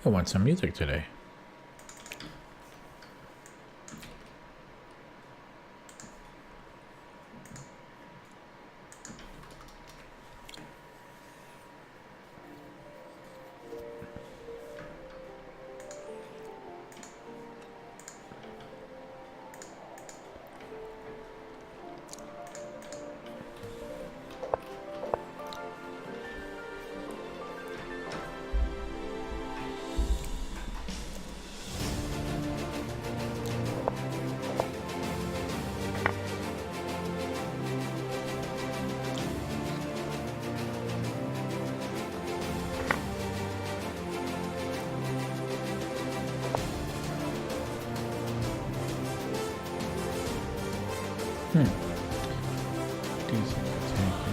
think I want some music today. Decent attacking.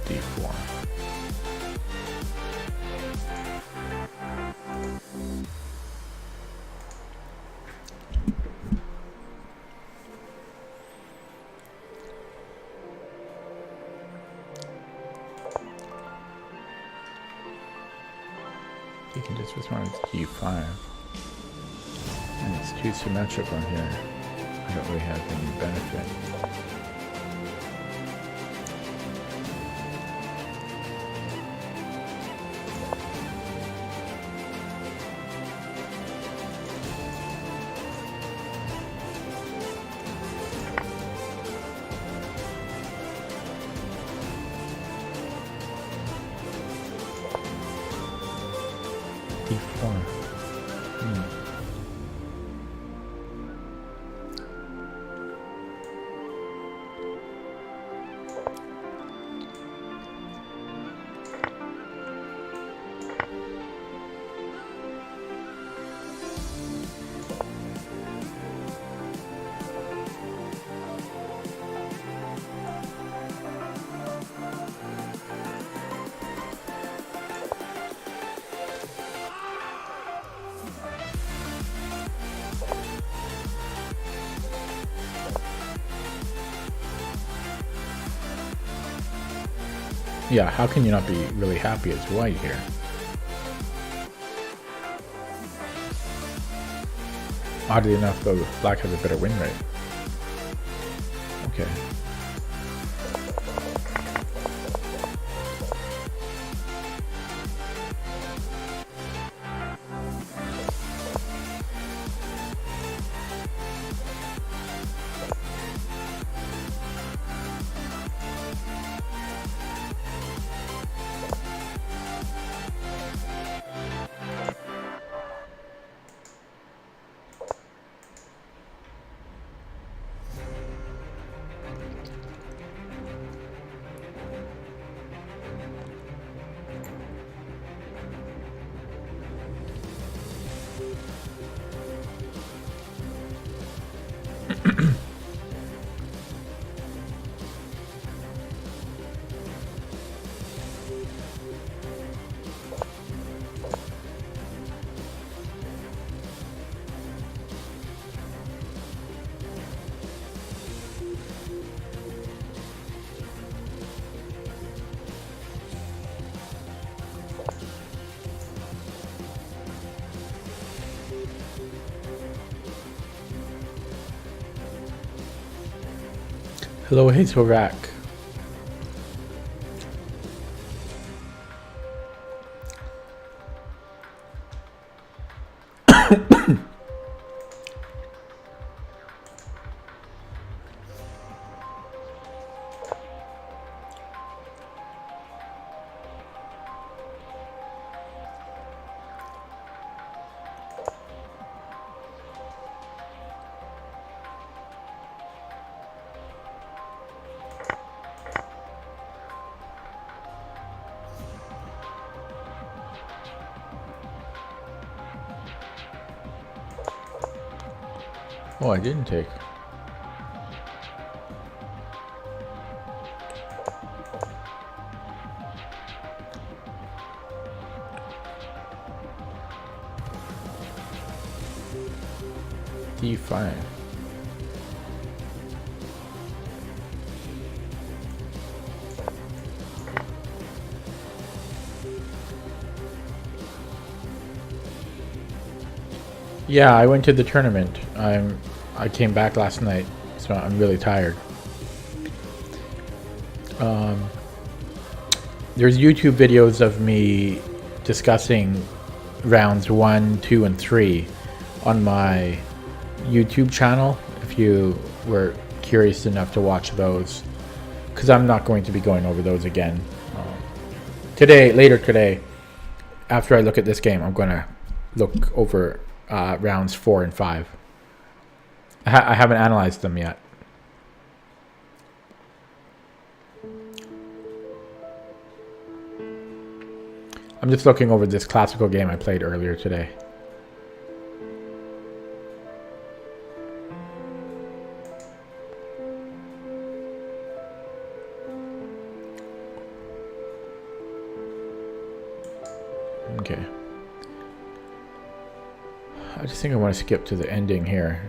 D4. You can just respond to G5. And it's too symmetrical here. I don't really have any benefit. D4. Yeah, how can you not be really happy as white here? Oddly enough, though, black has a better win rate. Okay. Hello, Hazelrack. Oh, I didn't take. D5. Yeah, I went to the tournament. I came back last night, so I'm really tired. There's YouTube videos of me discussing rounds 1, 2, and 3 on my YouTube channel, if you were curious enough to watch those, because I'm not going to be going over those again. Later today, after I look at this game, I'm going to look over rounds 4 and 5. I haven't analyzed them yet. I'm just looking over this classical game I played earlier today. Okay. I just think I want to skip to the ending here.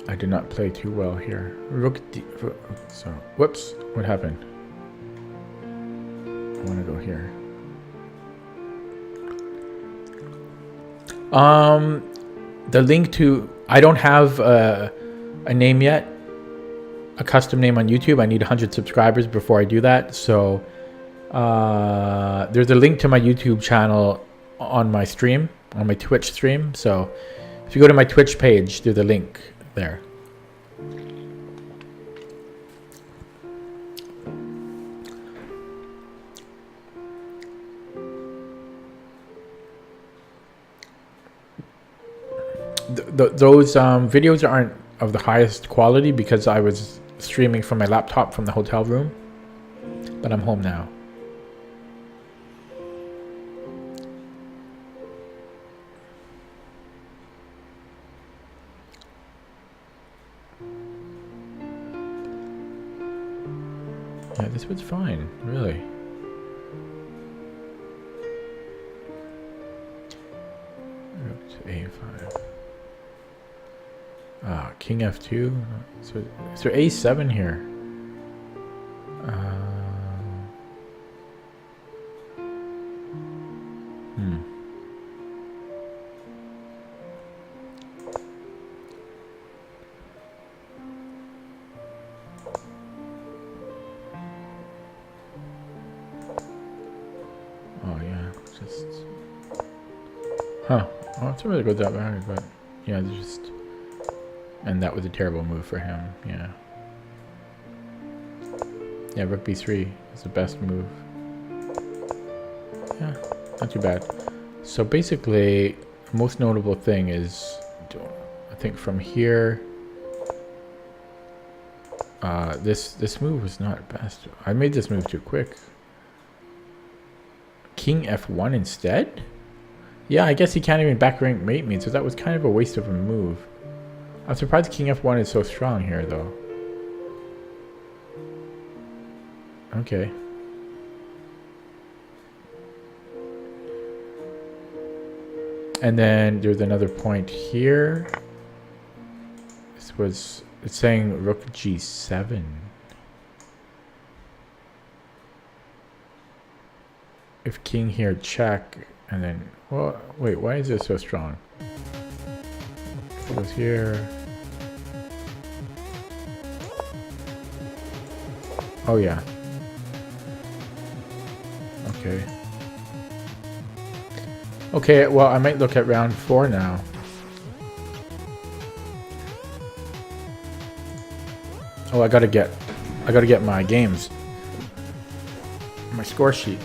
I did not play too well here. Rook D. So, whoops. What happened? I want to go here. The link to... I don't have a name yet. A custom name on YouTube. I need 100 subscribers before I do that. So, there's a link to my YouTube channel on my stream. On my Twitch stream. So, if you go to my Twitch page, there's a link there. Those videos aren't of the highest quality because I was streaming from my laptop from the hotel room, but I'm home now. Yeah, this was fine, really. Rook to A5. King F2. So A7 here. Oh yeah, just. Huh. Oh, it's really good that bad, but yeah, just. And that was a terrible move for him, yeah. Yeah, Rook B3 is the best move. Yeah, not too bad. So basically, the most notable thing is, I think from here, this move was not best. I made this move too quick. King F1 instead? Yeah, I guess he can't even back rank mate me, so that was kind of a waste of a move. I'm surprised King F1 is so strong here, though. Okay. And then there's another point here. It's saying Rook G7. If King here check, and then, well, wait, why is this so strong? Goes here. Oh yeah. Okay. Okay, well I might look at round 4 now. Oh, I gotta get my games. My score sheet.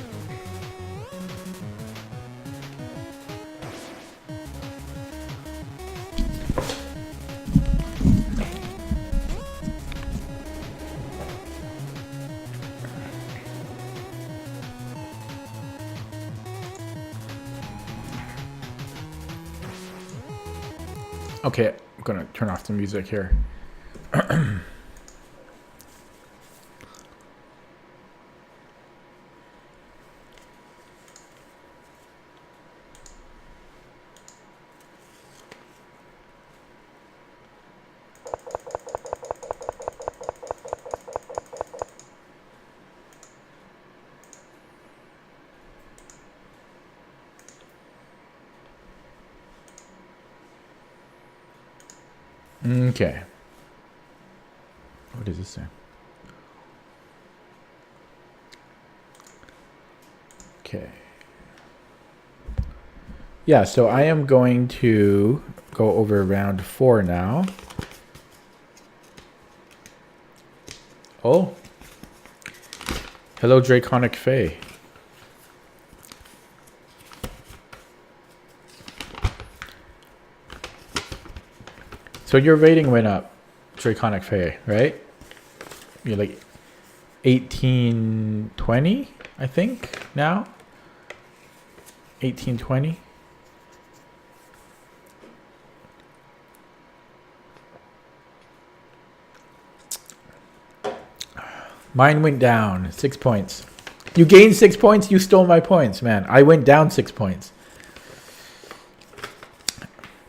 Okay, I'm gonna turn off the music here. Okay. What does this say? Okay. Yeah, so I am going to go over round 4 now. Oh. Hello, Draconic Fae. So your rating went up, Draconic Fae, right? You're like 1820, I think, now? 1820? Mine went down 6 points. You gained 6 points, you stole my points, man. I went down 6 points.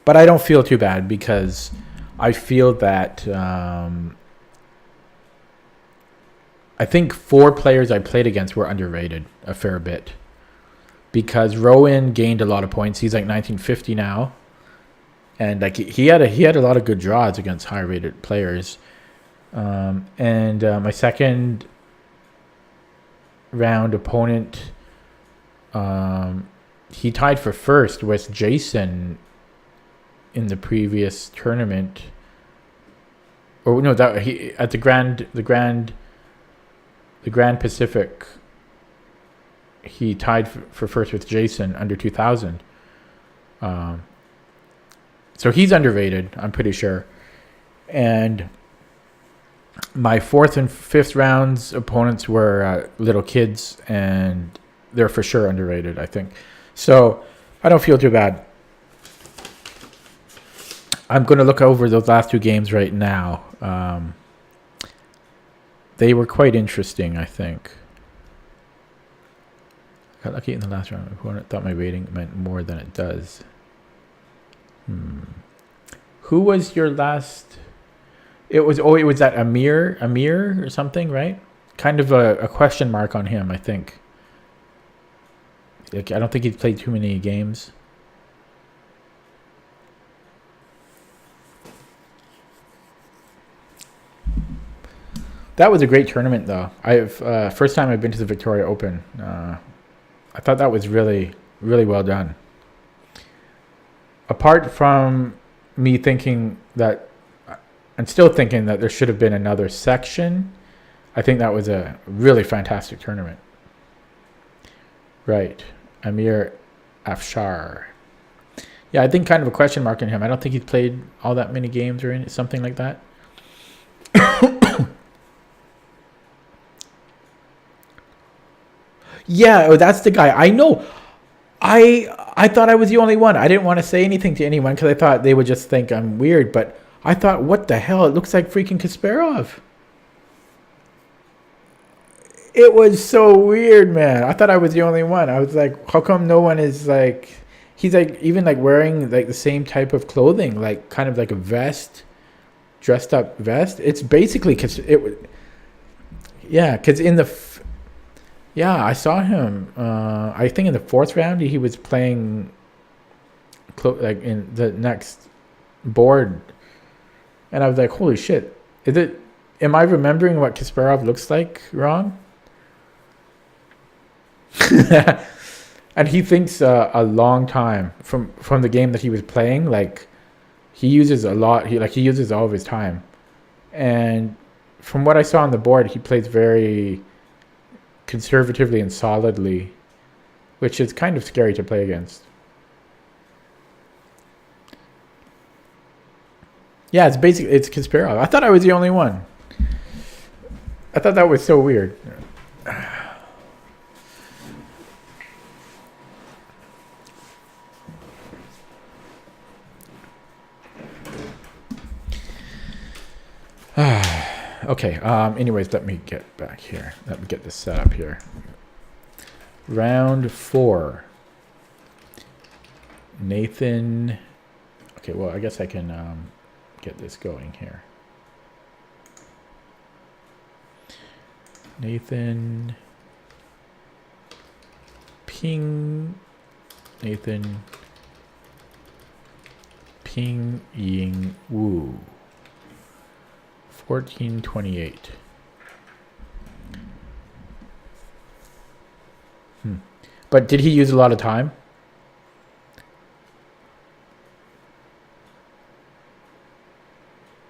But I don't feel too bad because I feel that I think 4 players I played against were underrated a fair bit. Because Rowan gained a lot of points. He's like 1950 now. And like he had a lot of good draws against high rated players. And my second round opponent, he tied for first with Jason in the previous tournament. Or no, that he at the Grand Pacific. He tied for first with Jason under 2000. So he's underrated, I'm pretty sure. And my 4th and 5th rounds opponents were little kids, and they're for sure underrated, I think. So I don't feel too bad. I'm going to look over those last 2 games right now. They were quite interesting, I think. Got lucky in the last round. I thought my rating meant more than it does. Who was your last? It was that Amir or something, right? Kind of a question mark on him, I think. Like, I don't think he's played too many games. That was a great tournament, though. First time I've been to the Victoria Open. I thought that was really, really well done. Apart from me thinking that, and still thinking that there should have been another section, I think that was a really fantastic tournament. Right. Amir Afshar. Yeah, I think kind of a question mark on him. I don't think he's played all that many games or something like that. Yeah, oh, that's the guy. I know. I thought I was the only one. I didn't want to say anything to anyone because I thought they would just think I'm weird. But I thought, what the hell? It looks like freaking Kasparov. It was so weird, man. I thought I was the only one. I was like, how come no one is like... He's like even like wearing like the same type of clothing, like kind of like a vest, dressed up vest. It's basically... Yeah, because in the... Yeah, I saw him. I think in the 4th round he was playing like in the next board, and I was like, "Holy shit! Am I remembering what Kasparov looks like wrong?" And he thinks a long time from the game that he was playing. Like he uses a lot. He uses all of his time, and from what I saw on the board, he plays very conservatively and solidly, which is kind of scary to play against. Yeah, it's Kasparov. I thought I was the only one. I thought that was so weird. Okay. Anyways, let me get back here. Let me get this set up here. Round 4. Nathan. Okay. Well, I guess I can get this going here. Nathan. Ping. Nathan. Ping Ying Wu. 1428. But did he use a lot of time?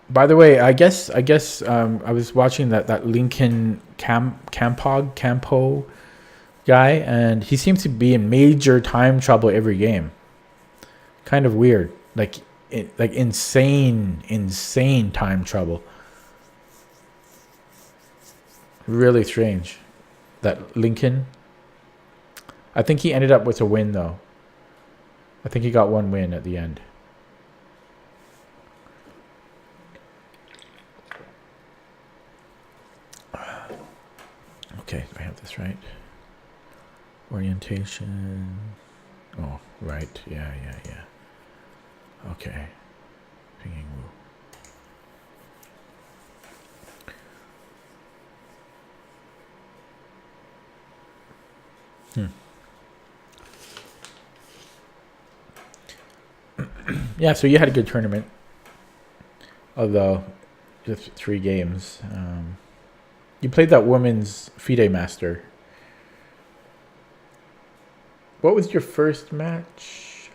By the way, I guess I was watching that Lincoln Campo guy, and he seems to be in major time trouble every game. Kind of weird, like insane time trouble. Really strange. That Lincoln. I think he ended up with a win though. I think he got one win at the end. Okay, I have this right. Orientation. Oh, right. Yeah. Okay. Pinging Wu. Yeah, so you had a good tournament. Although, just 3 games. You played that women's FIDE Master. What was your first match?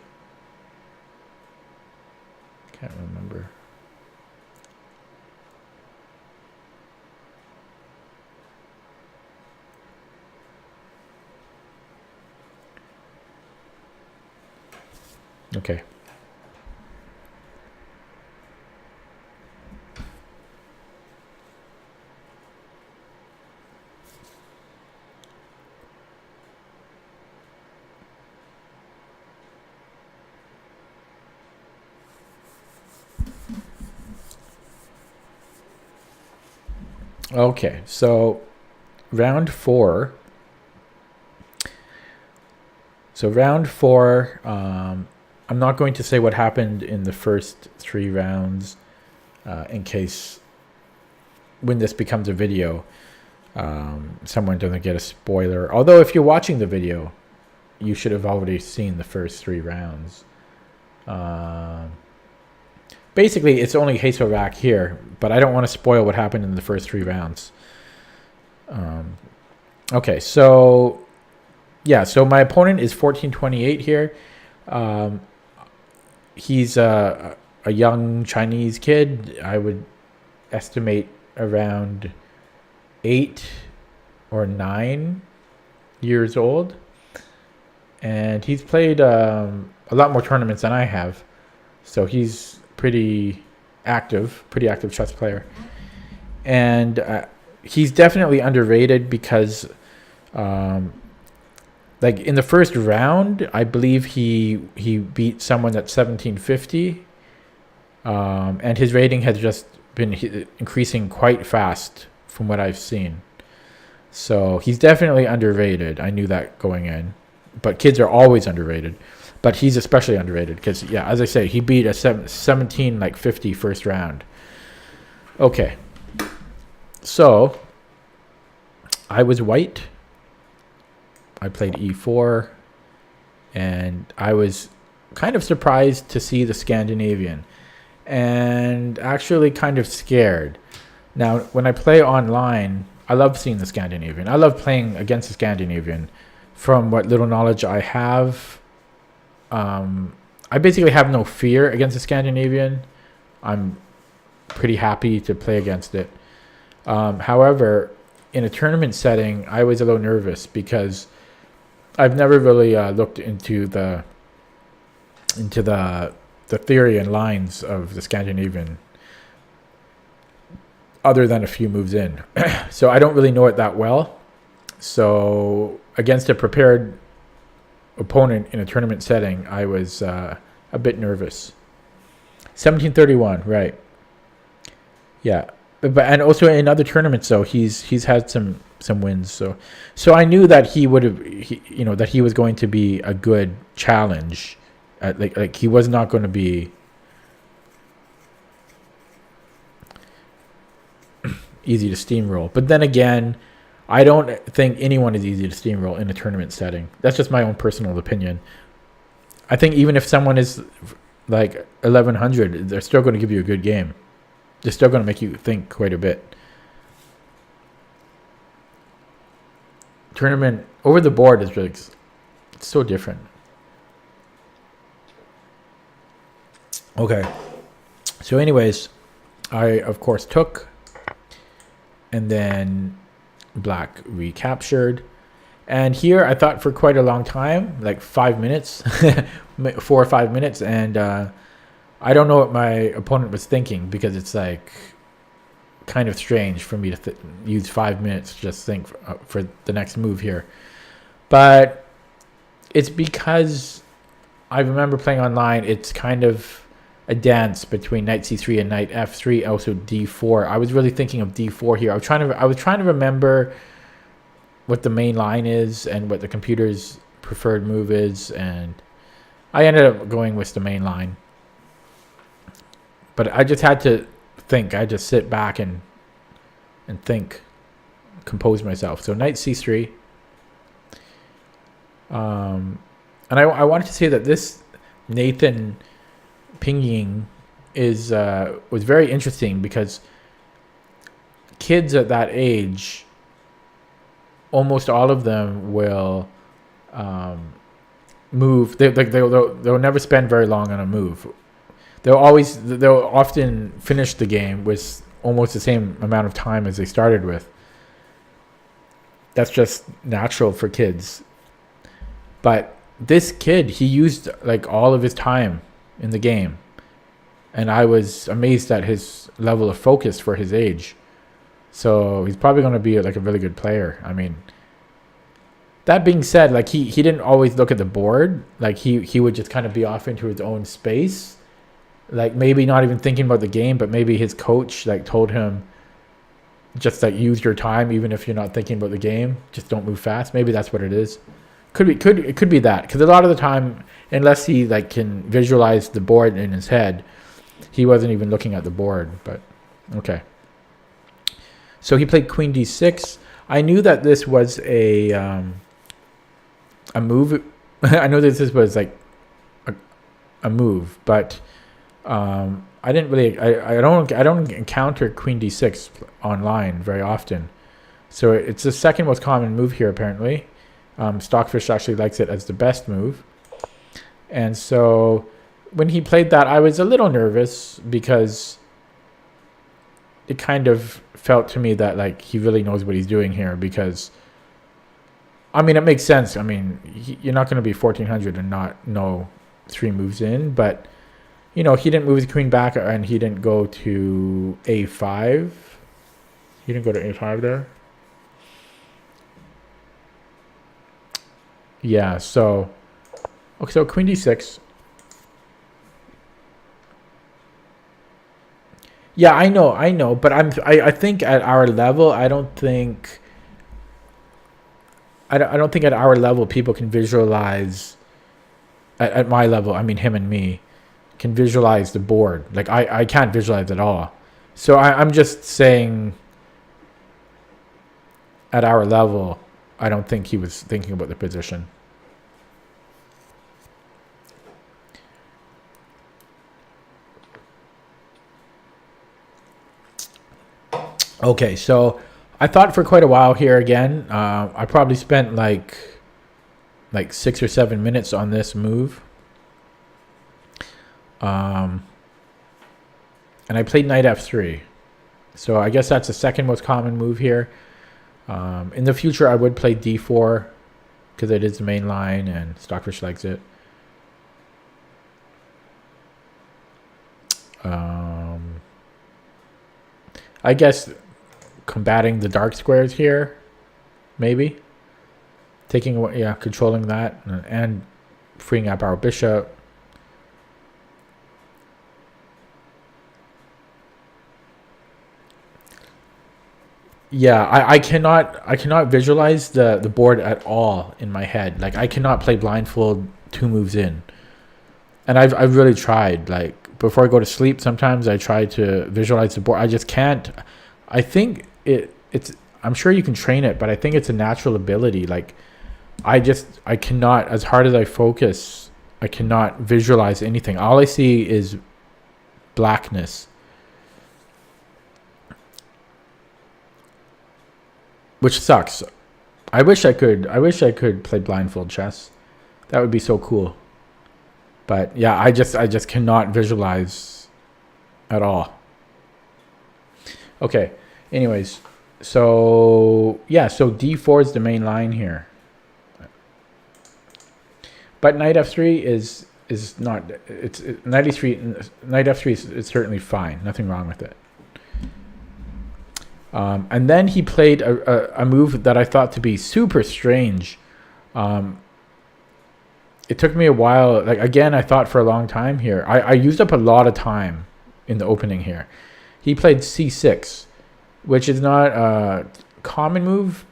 Can't remember. Okay. Okay, so round 4. So round 4, I'm not going to say what happened in the first 3 rounds in case when this becomes a video, someone doesn't get a spoiler. Although if you're watching the video, you should have already seen the first 3 rounds. Basically, it's only Hazelrack here, but I don't want to spoil what happened in the first 3 rounds. Okay, so yeah, so my opponent is 1428 here. He's a young Chinese kid. I would estimate around 8 or 9 years old. And he's played a lot more tournaments than I have. So he's pretty active chess player. And he's definitely underrated because like in the first round, I believe he beat someone at 1750. And his rating has just been increasing quite fast from what I've seen. So he's definitely underrated. I knew that going in. But kids are always underrated. But he's especially underrated because, yeah, as I say, he beat a 1750 first round. Okay. So I was white. I played e4. And I was kind of surprised to see the Scandinavian. And actually kind of scared. Now, when I play online, I love seeing the Scandinavian. I love playing against the Scandinavian. From what little knowledge I have, I basically have no fear against the Scandinavian. I'm pretty happy to play against it. However, in a tournament setting, I was a little nervous because I've never really looked into the theory and lines of the Scandinavian other than a few moves in. So I don't really know it that well. So against a prepared opponent in a tournament setting, I was a bit nervous. 1731, right. Yeah. but and also in other tournaments though he's had some wins. So I knew that he would have, that he was going to be a good challenge. Like he was not going to be easy to steamroll. But then again, I don't think anyone is easy to steamroll in a tournament setting. That's just my own personal opinion. I think even if someone is like 1100, they're still going to give you a good game. They're still going to make you think quite a bit. Tournament over the board is really, it's so different. Okay. So anyways, I of course took, and then black recaptured. And here I thought for quite a long time, like 5 minutes, 4 or 5 minutes. And I don't know what my opponent was thinking, because it's like kind of strange for me to use 5 minutes to just think for the next move here. But it's because I remember playing online, it's kind of a dance between knight c3 and knight f3, also d4. I was really thinking of d4 here. I was trying to remember what the main line is and what the computer's preferred move is, and I ended up going with the main line. But I just had to think. I just sit back and think, compose myself. So knight c3. And I wanted to say that this Nathan pinging was very interesting, because kids at that age, almost all of them will move. They'll never spend very long on a move. They'll often finish the game with almost the same amount of time as they started with. That's just natural for kids. But this kid, he used like all of his time in the game, and I was amazed at his level of focus for his age. So he's probably going to be like a really good player. I mean, that being said, like he didn't always look at the board. Like he would just kind of be off into his own space, like maybe not even thinking about the game, but maybe his coach like told him, just like use your time even if you're not thinking about the game, just don't move fast. Maybe that's what it is. It could be that, because a lot of the time, unless he like can visualize the board in his head, he wasn't even looking at the board. But okay. So he played queen d6. I knew that this was a move. I know that this was like a move, but I didn't really. I don't encounter queen d6 online very often. So it's the second most common move here apparently. Stockfish actually likes it as the best move, and so when he played that, I was a little nervous, because it kind of felt to me that like he really knows what he's doing here, because I mean it makes sense. I mean you're not going to be 1400 and not know 3 moves in, but he didn't move his queen back, and he didn't go to a5. He didn't go to a5 there. Yeah, so okay, so queen d6. Yeah, I know, but I think at our level, I don't think at our level people can visualize. At my level, I mean him and me, can visualize the board. Like I can't visualize at all. So I'm just saying, at our level, I don't think he was thinking about the position. Okay, so I thought for quite a while here again. I probably spent like 6 or 7 minutes on this move. And I played knight f3. So I guess that's the second most common move here. In the future, I would play d4, because it is the main line and Stockfish likes it. I guess combating the dark squares here, maybe taking away, controlling that and freeing up our bishop. Yeah, I cannot visualize the board at all in my head. Like I cannot play blindfold 2 moves in. And I've really tried. Like before I go to sleep, sometimes I try to visualize the board. I just can't. I think it's I'm sure you can train it, but I think it's a natural ability. Like I cannot, as hard as I focus, I cannot visualize anything. All I see is blackness, which sucks. I wish I could play blindfold chess. That would be so cool. But yeah, I just cannot visualize at all. Okay. Anyways, so yeah, so d4 is the main line here. But knight f3 is not, knight e3, knight f3 is certainly fine. Nothing wrong with it. And then he played a move that I thought to be super strange. It took me a while. Like again, I thought for a long time here. I used up a lot of time in the opening here. He played c6, which is not a common move.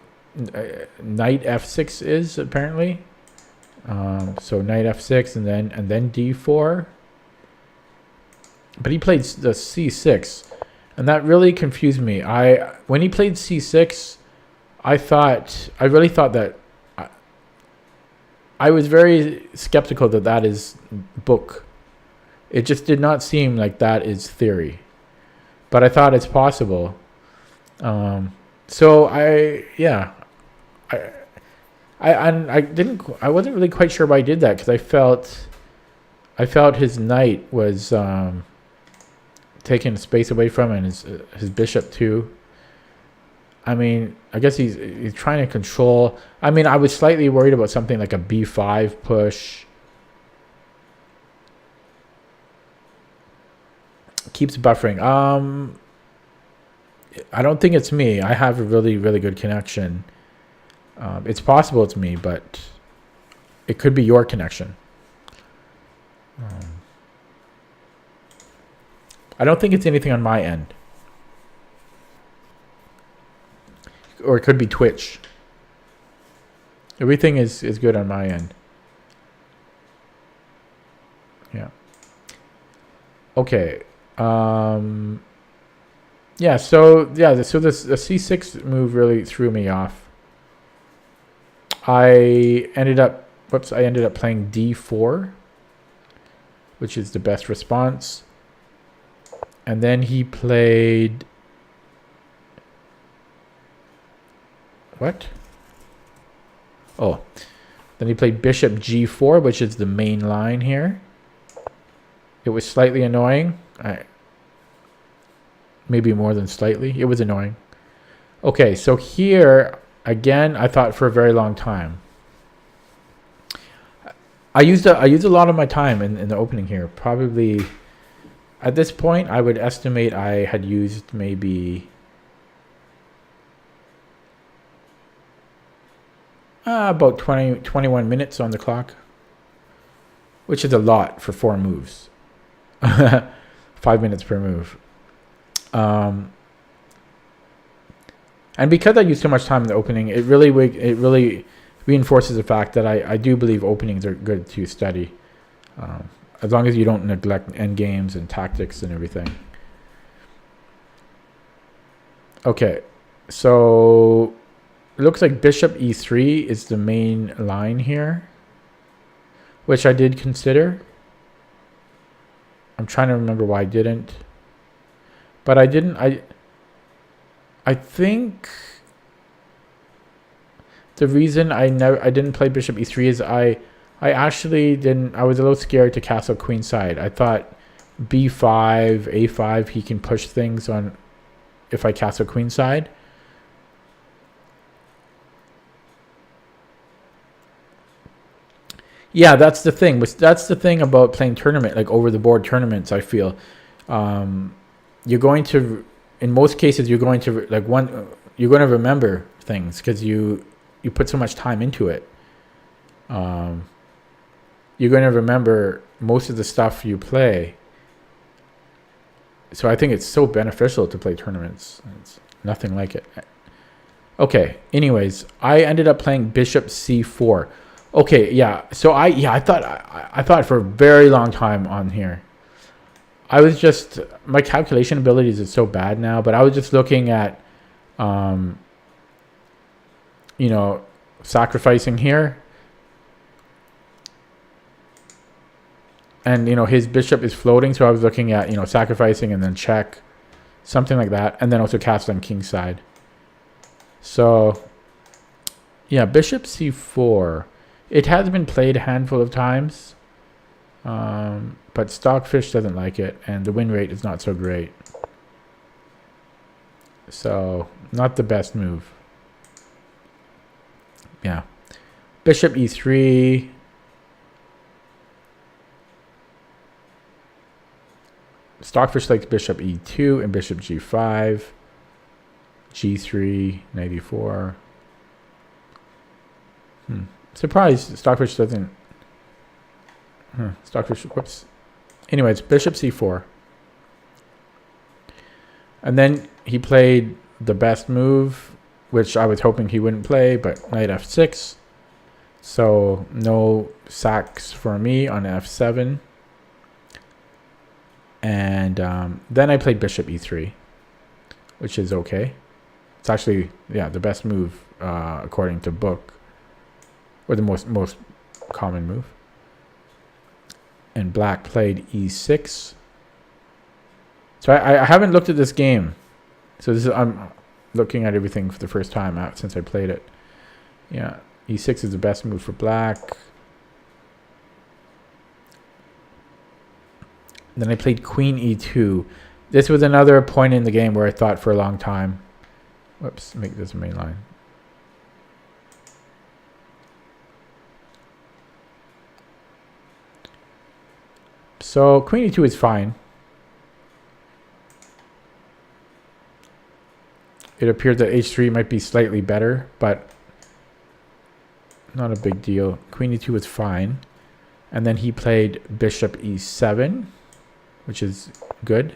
Knight f6 is apparently. So knight f6 and then d4. But he played the c6, and that really confused me. When he played c6, I really thought that I was very skeptical that is book. It just did not seem like that is theory, but I thought it's possible. So I wasn't really quite sure why I did that, because I felt his knight was taking space away from him, and his bishop too. I mean, I guess he's trying to control. I mean, I was slightly worried about something like a b5 push. Keeps buffering. I don't think it's me. I have a really, really good connection. It's possible it's me, but it could be your connection. I don't think it's anything on my end. Or it could be Twitch. Everything is good on my end. Yeah. Okay. Yeah, so the c6 move really threw me off. I ended up playing d4, which is the best response. And then he played what? Oh, then he played bishop g4, which is the main line here. It was slightly annoying. Maybe more than slightly. It was annoying. Okay, so here again, I thought for a very long time. I used a lot of my time in the opening here. Probably at this point, I would estimate I had used maybe about 21 minutes on the clock, which is a lot for 4 moves. 5 minutes per move. And because I used so much time in the opening, it really reinforces the fact that I do believe openings are good to study, as long as you don't neglect endgames and tactics and everything. Okay, so it looks like bishop e3 is the main line here, which I did consider. I'm trying to remember why I didn't. But I didn't. I think the reason I didn't play bishop e3 is I actually didn't. I was a little scared to castle queenside. I thought b5, a5, he can push things on if I castle queenside. Yeah, that's the thing. That's the thing about playing tournament, like over the board tournaments. I feel you're going to, in most cases, you're going to you're going to remember things because you put so much time into it. You're going to remember most of the stuff you play. So I think it's so beneficial to play tournaments. It's nothing like it. Okay. Anyways, I ended up playing bishop c4. Okay, yeah. So I thought for a very long time on here. I was just, my calculation abilities is so bad now, but I was just looking at, you know, sacrificing here. And, you know, his bishop is floating, so I was looking at, you know, sacrificing and then check, something like that, and then also castling kingside. So, yeah, bishop c4. It has been played a handful of times, but Stockfish doesn't like it, and the win rate is not so great. So, not the best move. Yeah. Bishop e3. Stockfish likes bishop e2 and bishop g5. g3, knight e4. Surprised Stockfish doesn't. Stockfish, whoops. Anyways, bishop c4. And then he played the best move, which I was hoping he wouldn't play, but knight f6. So no sacks for me on f7. And then I played bishop e3, which is okay. It's actually, yeah, the best move according to book, or the most common move. And black played e6. So I haven't looked at this game. So this is, I'm looking at everything for the first time out since I played it. Yeah, e6 is the best move for black. Then I played queen e2. This was another point in the game where I thought for a long time. Whoops, make this a main line. So queen e2 is fine. It appeared that h3 might be slightly better, but not a big deal. Queen e2 is fine. And then he played bishop e7, which is good.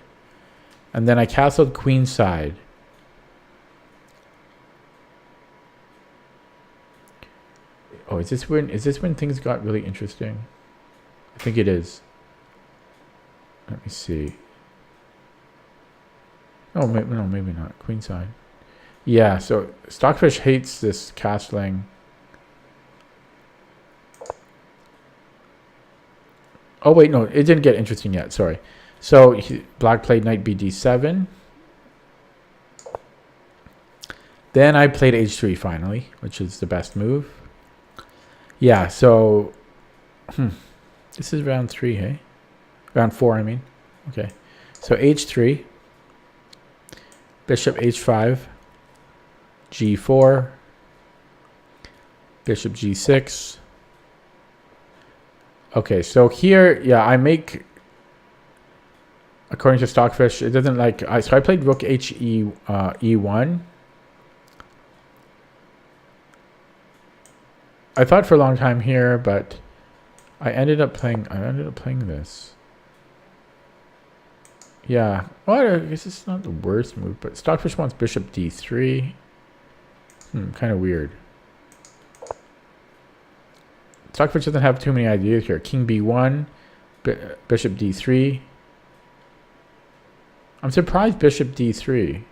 And then I castled queenside. Oh, is this when things got really interesting? I think it is. Let me see. Oh, no, maybe not. Queenside. Yeah, so Stockfish hates this castling. Oh, wait, no, it didn't get interesting yet. Sorry. So black played knight bd7. Then I played h3 finally, which is the best move. Yeah, so this is round 3, hey? Round 4, I mean. Okay. So h3, bishop h5, g4, bishop g6. Okay, so here, yeah, I make, according to Stockfish, it doesn't like, so I played rook e1. I thought for a long time here, but I ended up playing this. Yeah, well, I guess it's not the worst move, but Stockfish wants bishop d3. Kind of weird. Stockfish doesn't have too many ideas here. King b1, bishop d3. I'm surprised bishop d3.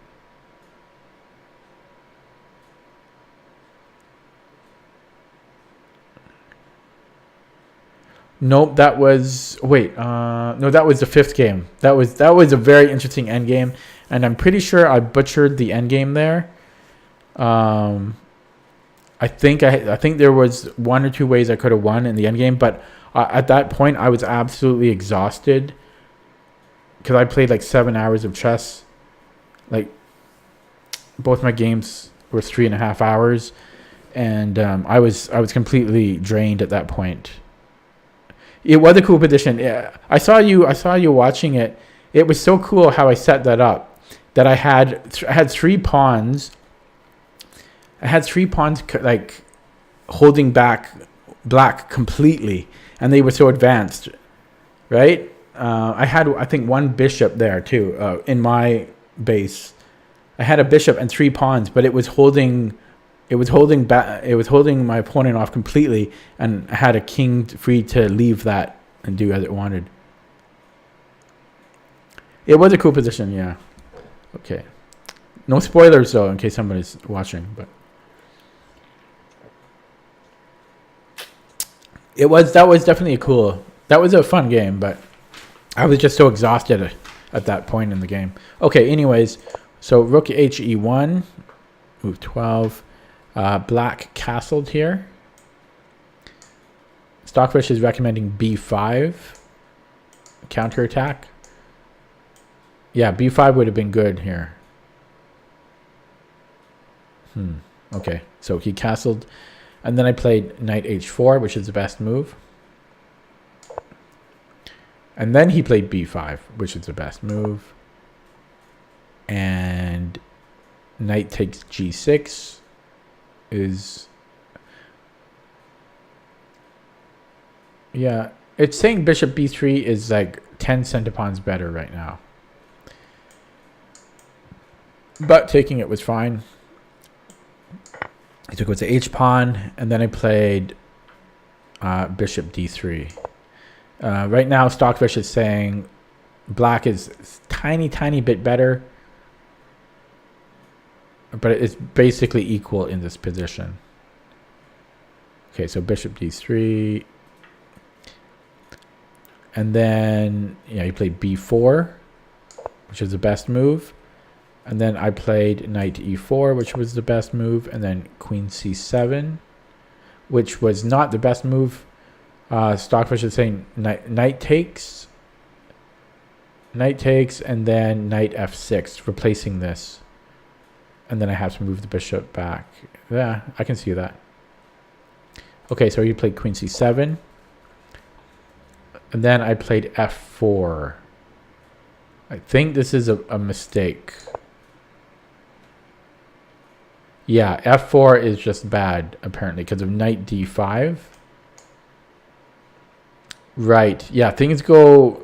Nope, that was, wait, no, that was the 5th game. That was a very interesting endgame, and I'm pretty sure I butchered the endgame there. I think there was 1 or 2 ways I could have won in the endgame, but at that point I was absolutely exhausted because I played like 7 hours of chess. Like both my games were 3.5 hours, and I was completely drained at that point. It was a cool position. Yeah, I saw you watching it. It was so cool how I set that up. That I had 3 pawns. I had 3 pawns like holding back black completely, and they were so advanced, right? I had, I think, 1 bishop there too in my base, I had a bishop and 3 pawns, but it was holding my opponent off completely, and I had a king free to leave that and do as it wanted. It was a cool position, yeah. Okay. No spoilers though, in case somebody's watching, but that was definitely that was a fun game, but I was just so exhausted at that point in the game. Okay, anyways, so rook HE1, move 12. Black castled here. Stockfish is recommending B5. Counterattack. Yeah, B5 would have been good here. Okay, so he castled. And then I played knight H4, which is the best move. And then he played B5, which is the best move. And knight takes G6 is... Yeah, it's saying bishop B3 is like 10 centipawns better right now. But taking it was fine. I took it with the H pawn, and then I played bishop D3. Right now, Stockfish is saying black is tiny bit better, but it's basically equal in this position. Okay, so bishop D3. And then, yeah, he played B4, which is the best move. And then I played knight E4, which was the best move. And then queen C7, which was not the best move. Stockfish is saying knight takes. Knight takes, and then knight F6, replacing this. And then I have to move the bishop back. Yeah, I can see that. Okay, so you played queen C7. And then I played F4. I think this is a mistake. Yeah, F4 is just bad, apparently, because of knight D5. Right. Yeah, things go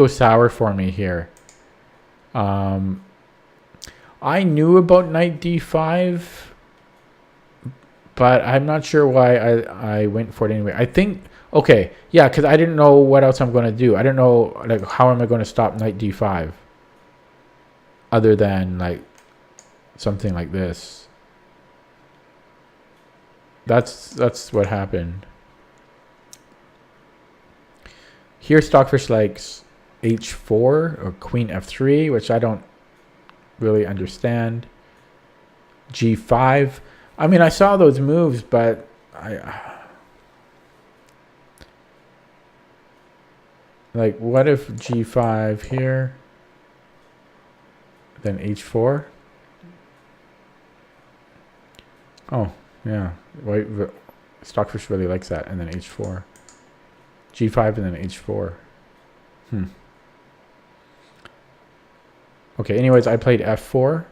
sour for me here. I knew about knight D5, but I'm not sure why I went for it anyway. I think... Okay, yeah, because I didn't know what else I'm going to do. I don't know, like, how am I going to stop knight D5? Other than, like, something like this. That's what happened. Here, Stockfish likes H4 or queen F3, which I don't really understand. G5. I mean, I saw those moves, but like, what if G5 here, then H4? Oh, yeah. Stockfish really likes that, and then H4. G5 and then H4. Okay, anyways, I played F4.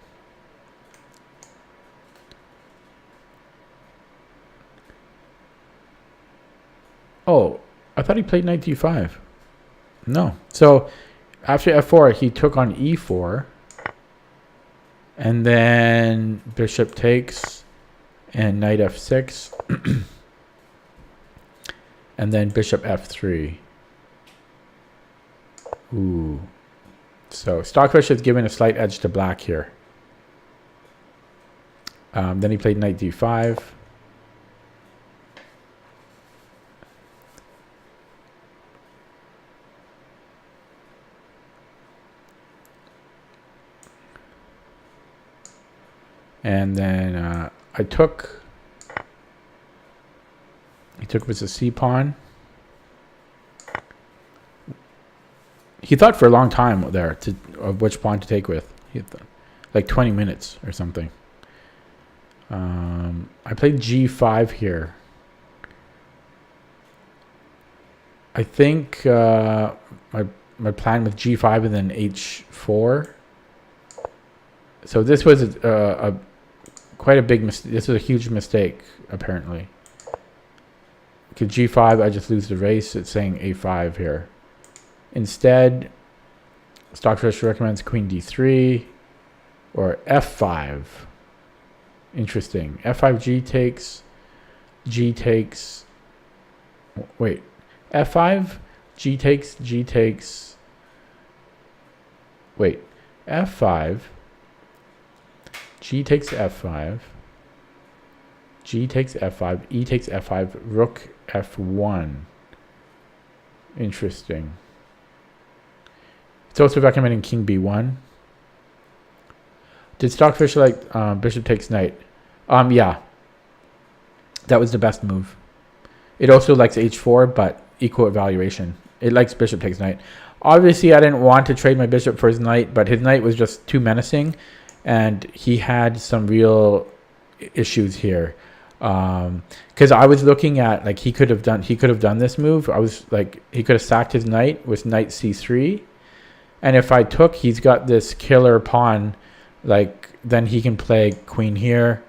Oh, I thought he played knight D5. No. So after F4, he took on E4. And then bishop takes and knight F6. And then bishop F3. Ooh. So Stockfish is giving a slight edge to black here. Then he played knight D5. And then he took with the C pawn. He thought for a long time there of which pawn to take with. He thought, like 20 minutes or something. I played G5 here. I think my plan with G5 and then H4. So this was quite a big mistake. This was a huge mistake, apparently. Because G5, I just lose the race. It's saying A5 here. Instead, Stockfish recommends queen D3 or f5. Interesting. f5, g takes, wait, f5, g takes, wait, f5, g takes f5, g takes f5, e takes f5, rook f1. Interesting. It's also recommending king b1. Did Stockfish like bishop takes knight? Yeah. That was the best move. It also likes h4, but equal evaluation. It likes bishop takes knight. Obviously, I didn't want to trade my bishop for his knight, but his knight was just too menacing, and he had some real issues here. Because I was looking at, like, he could have done this move. I was like, he could have sacked his knight with knight c3, and if I took, he's got this killer pawn. Like, then he can play queen here,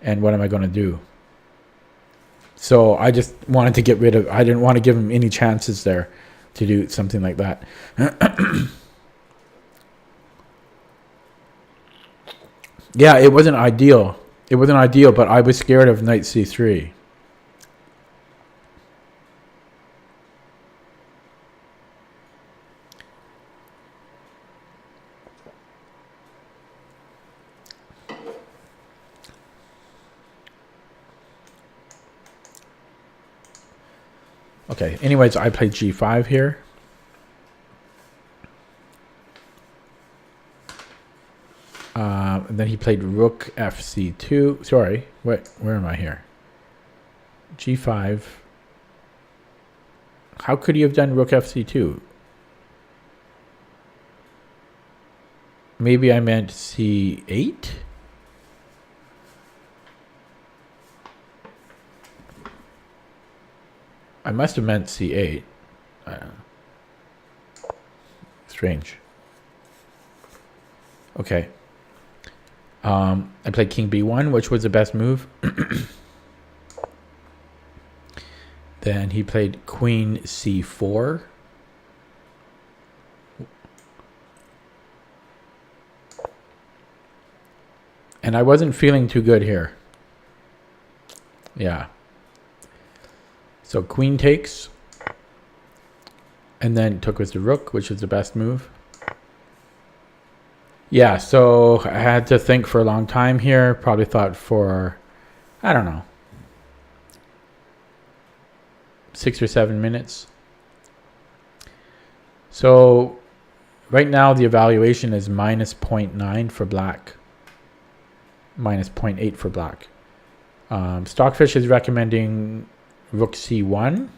and what am I going to do? So I just wanted to get rid of, I didn't want to give him any chances there to do something like that. Yeah, it wasn't ideal. It wasn't ideal, but I was scared of knight c3. Okay, anyways, I played g5 here. And then he played rook fc2. Sorry, where am I here? g5. How could he have done rook fc2? Maybe I meant c8? I must have meant c8. Strange. Okay. I played king b1, which was the best move. Then he played queen c4. And I wasn't feeling too good here. Yeah. So queen takes. And then took with the rook, which is the best move. Yeah, so I had to think for a long time here. Probably thought for, I don't know, 6 or 7 minutes. So right now the evaluation is minus 0.9 for black, minus 0.8 for black. Stockfish is recommending rook c1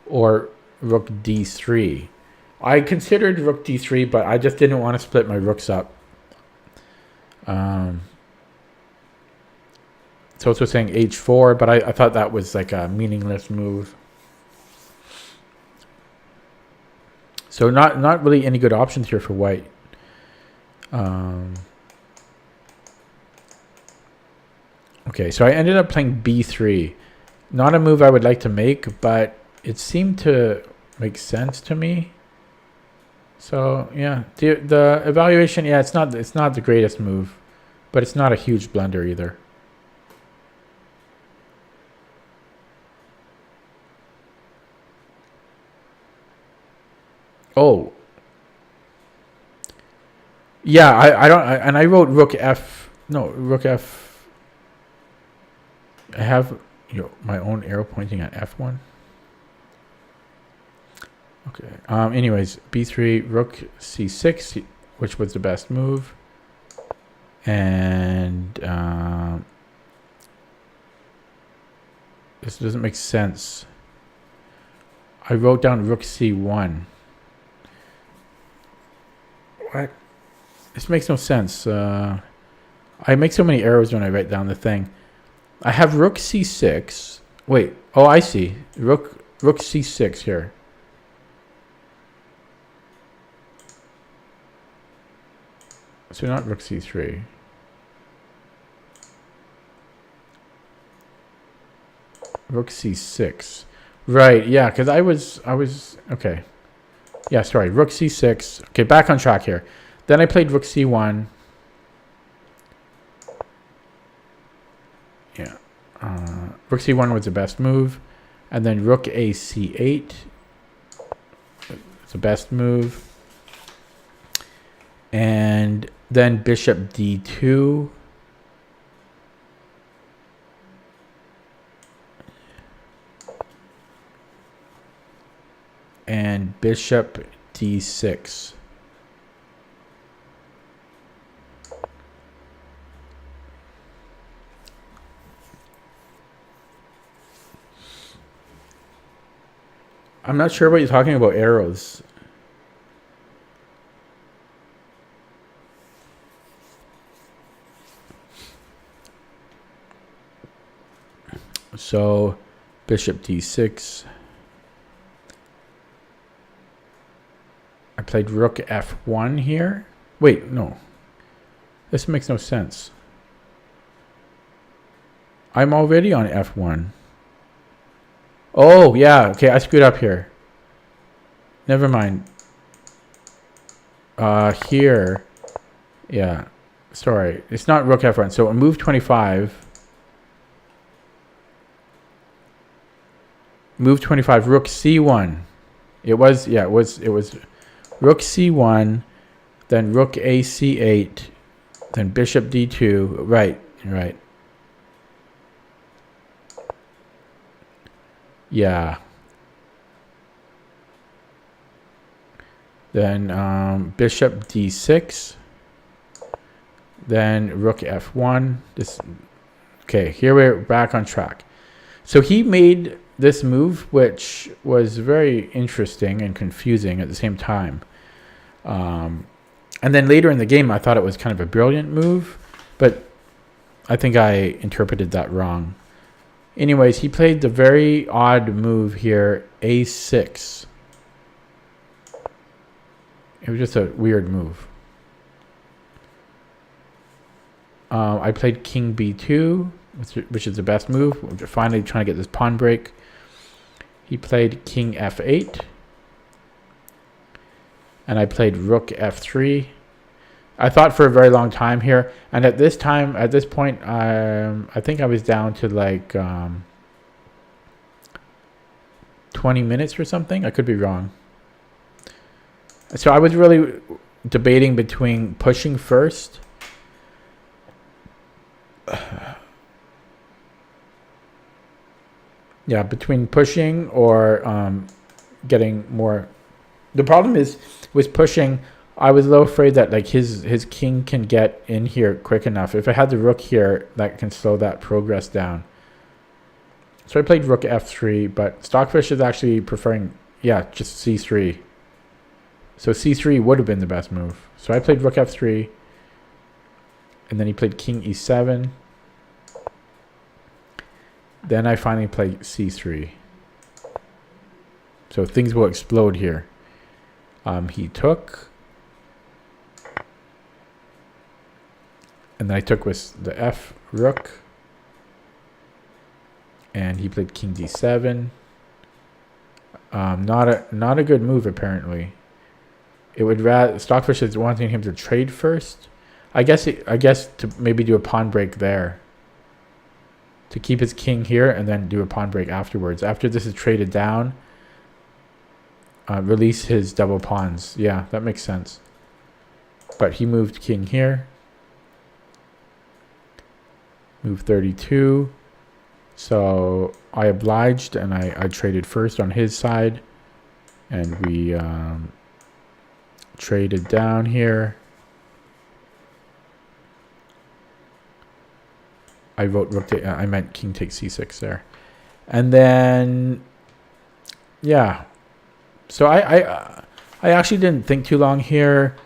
or rook d3. I considered rook d3, but I just didn't want to split my rooks up. It's also saying h4, but I thought that was like a meaningless move. So not really any good options here for white. Okay, so I ended up playing b3. Not a move I would like to make, but it seemed to make sense to me. So yeah, the evaluation, yeah, it's not the greatest move, but it's not a huge blunder either. Oh, yeah, I wrote rook f. No, rook f. I have my own arrow pointing at f1. Okay. Anyways, b3, rook c6, which was the best move, and this doesn't make sense. I wrote down rook c1. What? This makes no sense. I make so many errors when I write down the thing. I have rook c6. Wait. Oh, I see. Rook c6 here. So not rook c3. Rook c6. Right, yeah, because I was okay. Yeah, sorry, rook c6. Okay, back on track here. Then I played rook c1. Yeah. Rook c1 was the best move. And then rook a c8. It's the best move. And then bishop d2. And bishop d6. I'm not sure what you're talking about, arrows. So, bishop d6. I played rook f1 here. Wait, no. This makes no sense. I'm already on f1. Oh, yeah. Okay, I screwed up here. Never mind. Here. Yeah. Sorry. It's not rook f1. So move 25. Move 25. Rook c1. It was rook c1, then rook a c8, then bishop d2. Right. Yeah. Then bishop d6. Then rook f1. Okay, here we're back on track. So he made this move, which was very interesting and confusing at the same time. And then later in the game, I thought it was kind of a brilliant move, but I think I interpreted that wrong. Anyways, he played the very odd move here, a6. It was just a weird move. I played king b2, which is the best move. We're finally trying to get this pawn break. He played king f8. And I played rook f3. I thought for a very long time here. And at this point, I think I was down to like 20 minutes or something. I could be wrong. So I was really debating between pushing first. Yeah, between pushing or getting more. The problem is with pushing, I was a little afraid that like his king can get in here quick enough. If I had the rook here, that can slow that progress down. So I played rook f3, but Stockfish is actually preferring, yeah, just c3. So c3 would have been the best move. So I played rook f3, and then he played king e7. Then I finally played c3. So things will explode here. He took. And then I took with the f rook. And he played king d7. Not a good move apparently. It would rather Stockfish is wanting him to trade first. I guess to maybe do a pawn break there. To keep his king here and then do a pawn break afterwards. After this is traded down, release his double pawns. Yeah, that makes sense. But he moved king here. Move 32. So I obliged and I traded first on his side. And we traded down here. I wrote rook I meant king takes c6 there. And then yeah. So I actually didn't think too long here.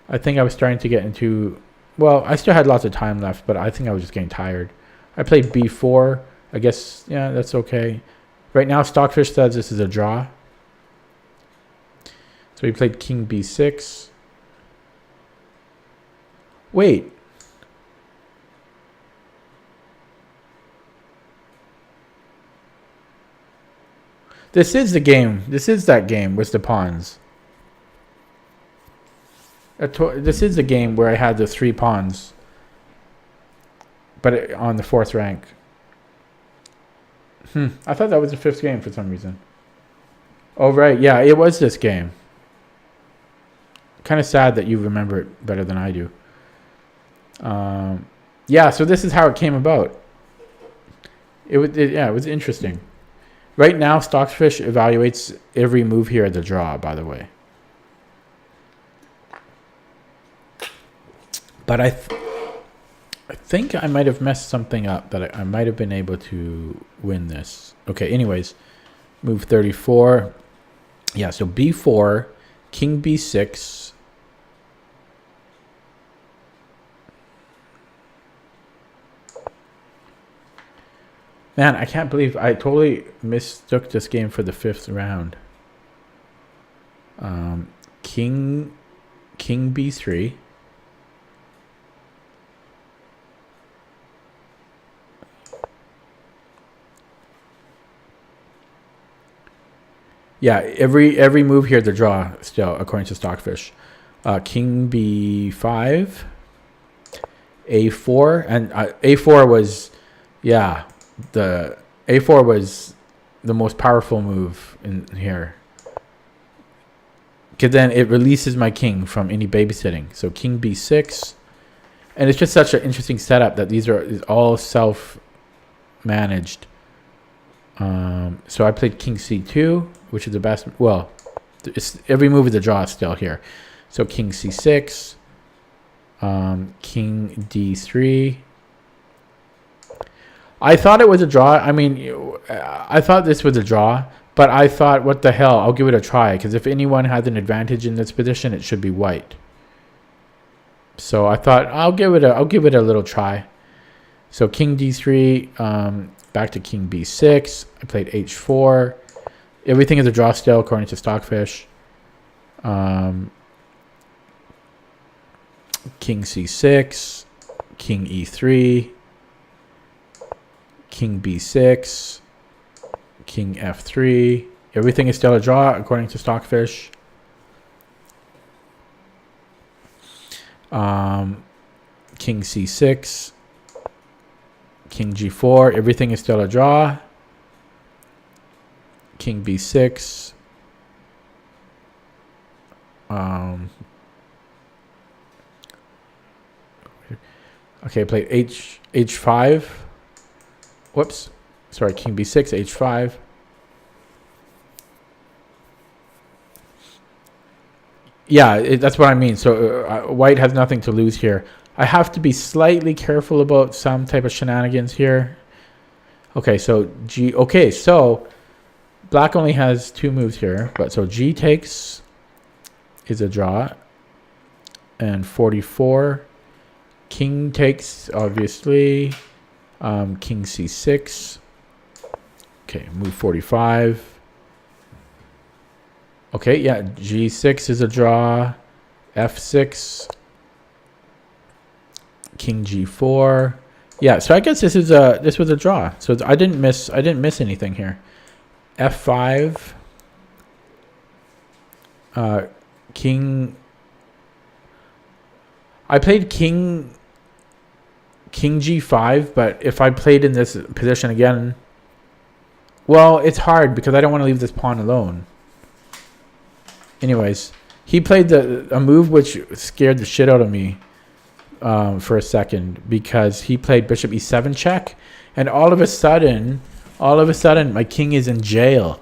I think I was starting to get into, well, I still had lots of time left, but I think I was just getting tired. I played b4. I guess, yeah, that's okay. Right now, Stockfish says this is a draw. So he played king b6. Wait. This is the game. This is that game with the pawns. This is the game where I had the 3 pawns. But on the 4th rank. I thought that was the fifth game for some reason. Oh, right. Yeah, it was this game. Kind of sad that you remember it better than I do. Yeah, so this is how it came about. It was interesting. Right now, Stockfish evaluates every move here as a draw, by the way. But I think I might have messed something up that I might have been able to win this. Okay, anyways, move 34. Yeah, so b4, king b6. Man, I can't believe I totally mistook this game for the fifth round. King b3. Yeah, every move here to draw still, according to Stockfish. King b5, a4, and a4 was, yeah, the a4 was the most powerful move in here. Because then it releases my king from any babysitting. So king b6, and it's just such an interesting setup that these are all self-managed. So I played king c2, which is the best. Well, every move is a draw still here. So king c6, king d3. I thought it was a draw. I mean, I thought this was a draw, but I thought, what the hell? I'll give it a try, because if anyone has an advantage in this position, it should be white. So I thought I'll give it a little try. So king d3. Back to king b6. I played h4. Everything is a draw still, according to Stockfish. King c6. King e3. King b6. King f3. Everything is still a draw, according to Stockfish. King c6. King g4, everything is still a draw. King b6. Okay, play h5. Whoops. Sorry, king b6, h5. Yeah, that's what I mean. So white has nothing to lose here. I have to be slightly careful about some type of shenanigans here. Okay, so G. Okay, so black only has two moves here, but so G takes is a draw, and 44. King takes, obviously. King c6. Okay, move 45. Okay, yeah, G6 is a draw. F6. King g4. Yeah, so I guess this was a draw. So I didn't miss anything here. F5. King. I played king g5, but if I played in this position again, well, it's hard because I don't want to leave this pawn alone. Anyways, he played a move which scared the shit out of me. For a second, because he played bishop e7 check, and all of a sudden my king is in jail.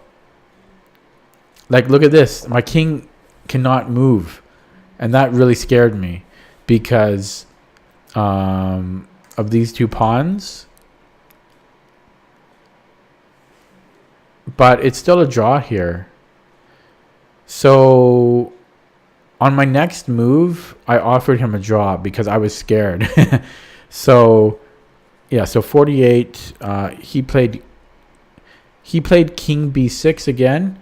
Like, look at this, my king cannot move, and that really scared me because of these two pawns. But it's still a draw here. So on my next move, I offered him a draw because I was scared. So, yeah, so 48, he played king b6 again,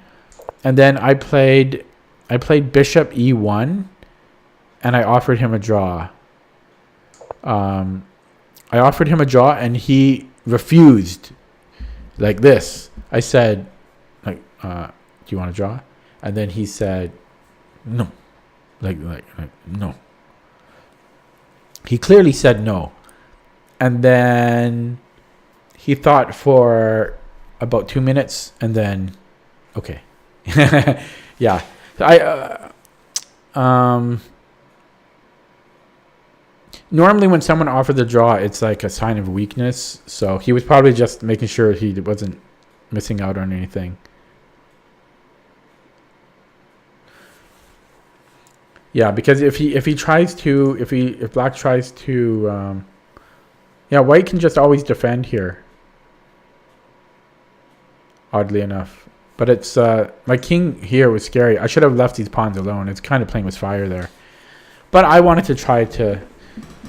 and then I played bishop e1, and I offered him a draw. I offered him a draw, and he refused, like this. I said, like, do you want to draw? And then he said, no. Like no. He clearly said no. And then he thought for about 2 minutes, and then okay. Yeah. I normally when someone offers a draw, it's like a sign of weakness. So he was probably just making sure he wasn't missing out on anything. Yeah, because if black tries to yeah, white can just always defend here. Oddly enough. But it's my king here was scary. I should have left these pawns alone. It's kind of playing with fire there. But I wanted to try to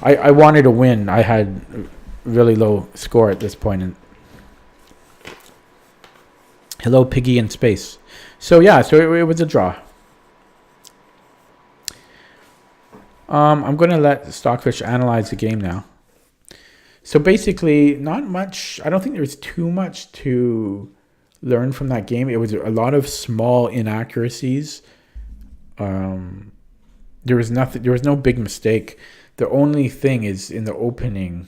I wanted to win. I had really low score at this point. And hello, Piggy in space. So yeah, so it was a draw. I'm going to let Stockfish analyze the game now. So basically, not much. I don't think there's too much to learn from that game. It was a lot of small inaccuracies. There was nothing. There was no big mistake. The only thing is in the opening.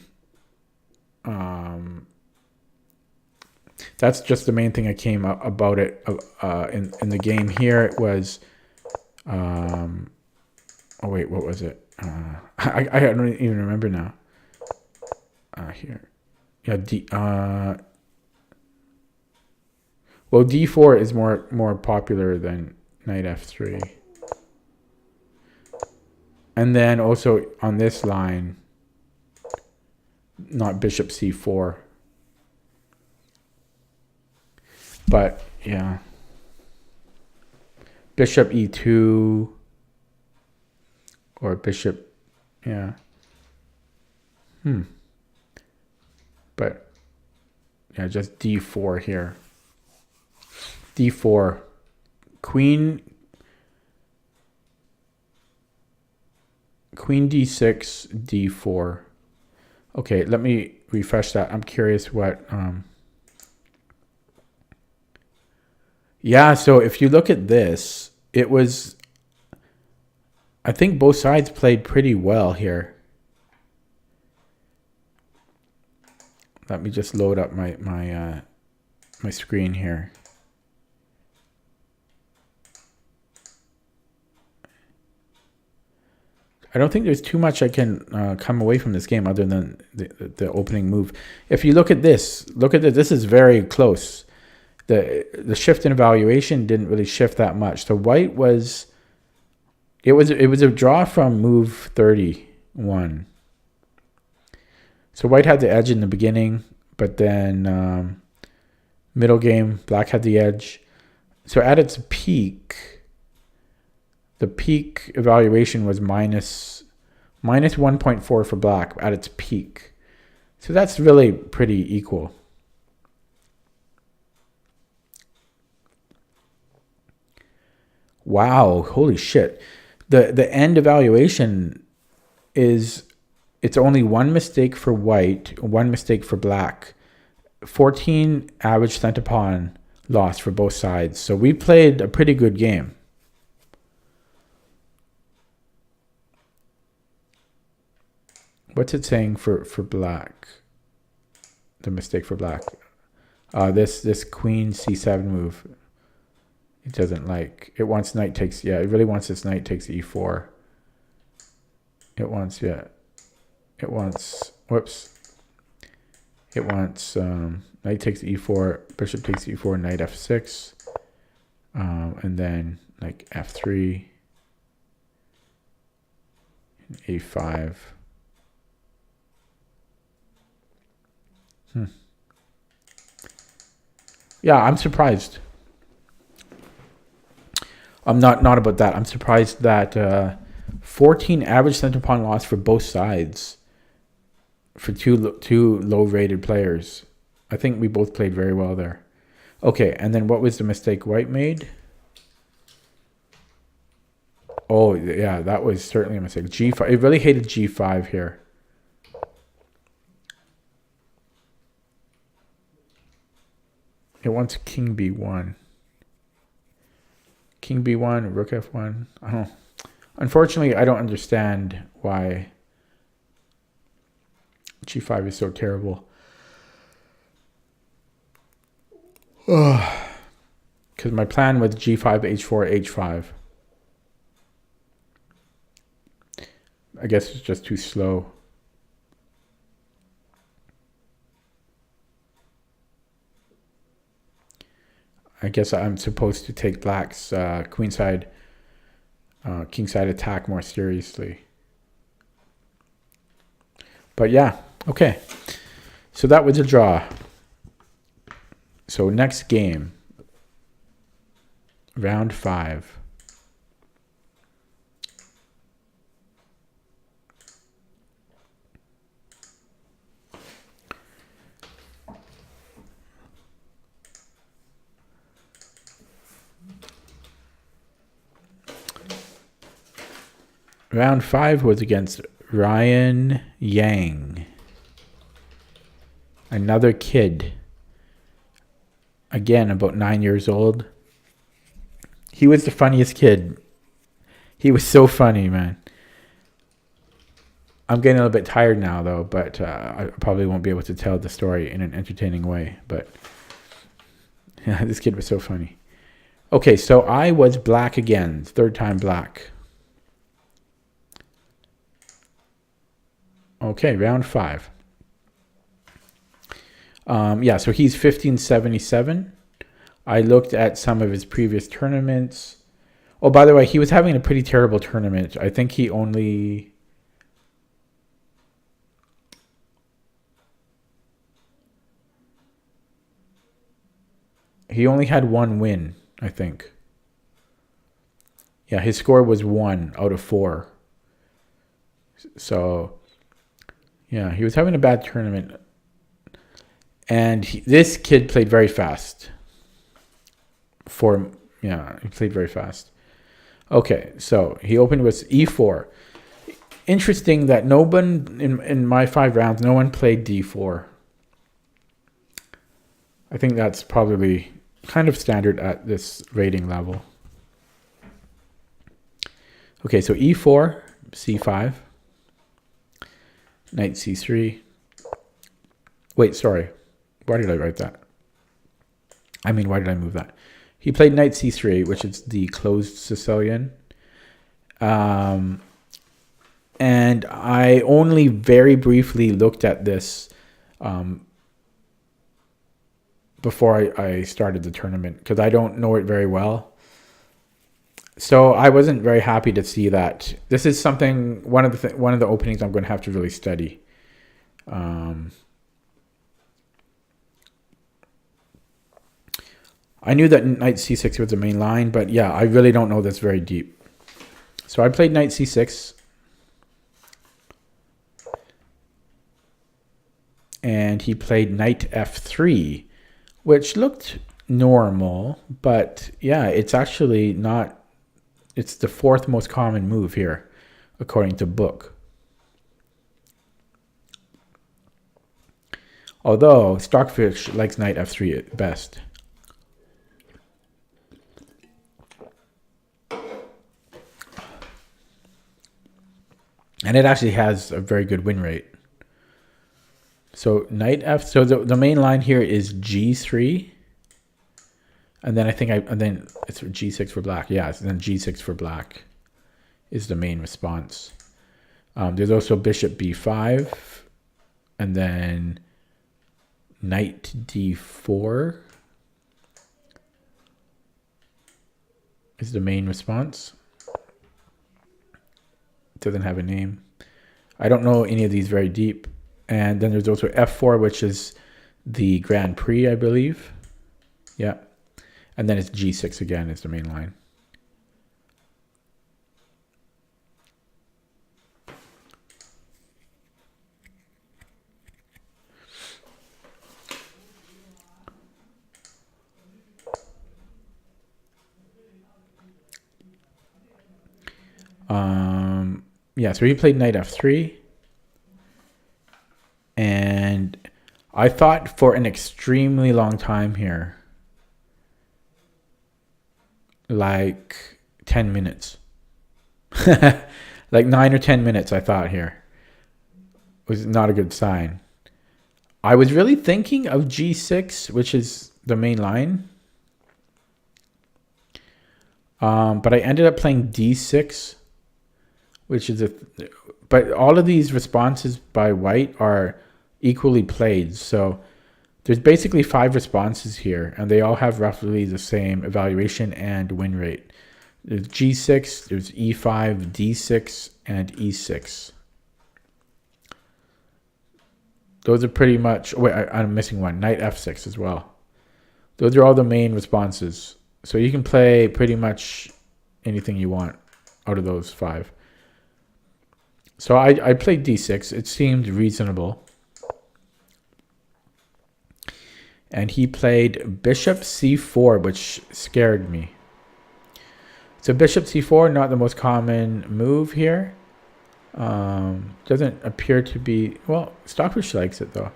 That's just the main thing I came about it in the game here. It was. Oh wait, what was it? I don't even remember now. Here, yeah. Well, D4 is more popular than Knight F3, and then also on this line, not Bishop C4. But yeah, Bishop E2 or Bishop, yeah. But yeah, just D4 here. D4, Queen D6, D4. Okay, let me refresh that. I'm curious what. Yeah, so if you look at this, it was. I think both sides played pretty well here. Let me just load up my screen here. I don't think there's too much I can come away from this game other than the opening move. If you look at this, this is very close. The shift in evaluation didn't really shift that much. So white was, it was a draw from move 31. So white had the edge in the beginning, but then middle game, black had the edge. So at its peak, the peak evaluation was minus 1.4 for black at its peak. So that's really pretty equal. Wow, holy shit. The end evaluation is, it's only one mistake for white, one mistake for black. 14 average center pawn loss for both sides. So we played a pretty good game. What's it saying for black? The mistake for black. This queen c7 move. It doesn't like. It wants knight takes. Yeah, it really wants this knight takes e4. It wants, yeah. It wants, whoops. It wants knight takes e4, bishop takes e4, knight f6. And then like f3, a5. Yeah, I'm surprised. I'm not about that. I'm surprised that 14 average center pawn loss for both sides for two low-rated players. I think we both played very well there. Okay, and then what was the mistake white made? Oh, yeah, that was certainly a mistake. G5. It really hated G5 here. It wants king b1. King b1, rook f1. Oh. Unfortunately, I don't understand why g5 is so terrible. Because my plan was g5, h4, h5. I guess it's just too slow. I guess I'm supposed to take black's queenside, kingside attack more seriously. But yeah, okay. So that was a draw. So next game, round 5. Round 5 was against Ryan Yang. Another kid. Again, about 9 years old. He was the funniest kid. He was so funny, man. I'm getting a little bit tired now, though, but I probably won't be able to tell the story in an entertaining way. But yeah, this kid was so funny. Okay, so I was black again. Third time black. Okay, round 5. Yeah, so he's 1577. I looked at some of his previous tournaments. Oh, by the way, he was having a pretty terrible tournament. I think he only... He only had 1 win, I think. Yeah, his score was 1 out of 4. So... yeah, he was having a bad tournament. And this kid played very fast. He played very fast. Okay, so he opened with e4. Interesting that no one, in my 5 rounds, no one played d4. I think that's probably kind of standard at this rating level. Okay, so e4, c5. Knight c3. Wait, sorry. Why did I write that? I mean, why did I move that? He played knight c3, which is the closed Sicilian. And I only very briefly looked at this before I started the tournament, because I don't know it very well. So I wasn't very happy to see that. This is something, one of the openings I'm going to have to really study. I knew that knight c6 was the main line, but yeah, I really don't know this very deep. So I played knight c6. And he played knight f3, which looked normal, but yeah, it's actually not. It's the 4th most common move here, according to book. Although Stockfish likes knight f3 at best. And it actually has a very good win rate. So knight f. So the main line here is g3. And then and then it's g6 for black. Yeah, and then g6 for black is the main response. There's also bishop b5, and then knight d4 is the main response. It doesn't have a name. I don't know any of these very deep. And then there's also f4, which is the Grand Prix, I believe. Yeah. And then it's g6 again is the main line. Yeah, so he played knight f3. And I thought for an extremely long time here, like 10 minutes. Like 9 or 10 minutes, I thought here. Was not a good sign. I was really thinking of g6, which is the main line. But I ended up playing d6, which is but all of these responses by white are equally played. So there's basically 5 responses here, and they all have roughly the same evaluation and win rate. There's g6, there's e5, d6, and e6. Those are pretty much... Wait, I'm missing one. Knight f6 as well. Those are all the main responses. So you can play pretty much anything you want out of those 5. So I played d6. It seemed reasonable. And he played bishop c4, which scared me. So bishop c4, not the most common move here. Doesn't appear to be... Well, Stockfish likes it though.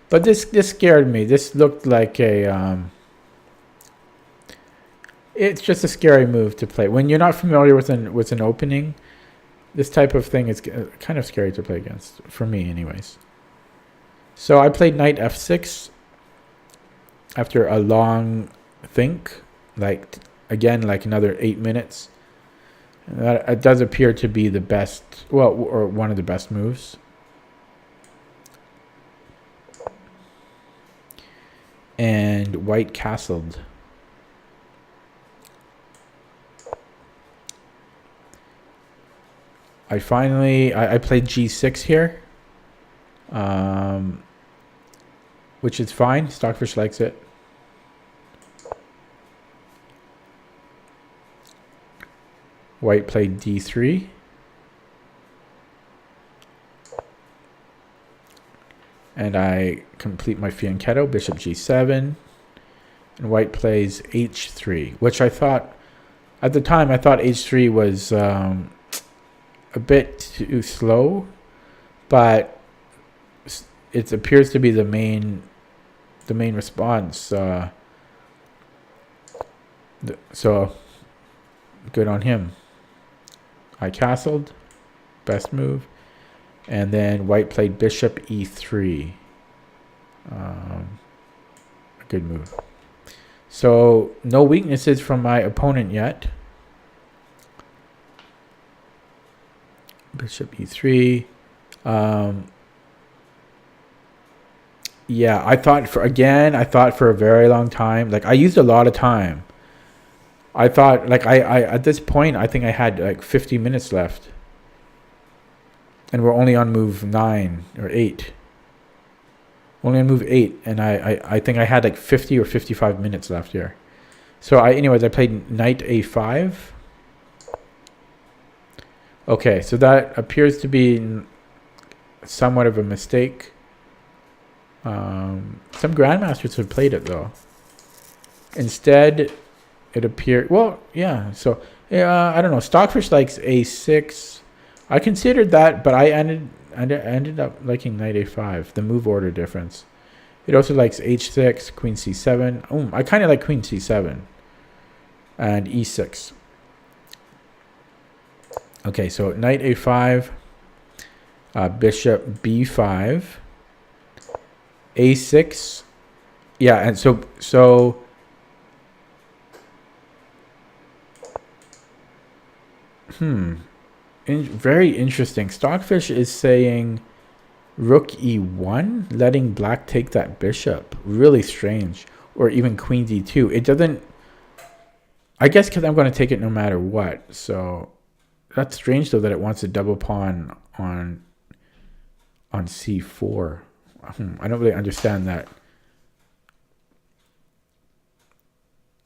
But this scared me. This looked like a... it's just a scary move to play. When you're not familiar with an opening, this type of thing is kind of scary to play against. For me, anyways. So I played knight f6 after a long think. Like, again, like another 8 minutes. It does appear to be the best, well, or one of the best moves. And white castled. I played g6 here. Which is fine. Stockfish likes it. White played d3. And I complete my fianchetto, bishop g7. And white plays h3, which I thought, at the time, I thought h3 was a bit too slow. But it appears to be the main response. So, good on him. I castled, best move, and then white played bishop e3. A good move. So no weaknesses from my opponent yet. Bishop e3. Yeah, I thought for a very long time. Like, I used a lot of time. I thought, like, I at this point, I think I had like 50 minutes left. And we're only on move 9 or 8. Only on move 8. And I think I had like 50 or 55 minutes left here. So anyways, I played knight a5. Okay, so that appears to be somewhat of a mistake. Some grandmasters have played it though. Instead, it appeared... Well, yeah. So, I don't know. Stockfish likes a6. I considered that, but I ended up liking knight a5. The move order difference. It also likes h6, queen c7. I kind of like queen c7. And e6. Okay, so knight a5. Bishop b5. a6. Yeah, and so very interesting. Stockfish is saying rook e1, letting black take that bishop. Really strange. Or even queen d2. It doesn't... I guess because I'm going to take it no matter what. So that's strange though that it wants a double pawn on c4. I don't really understand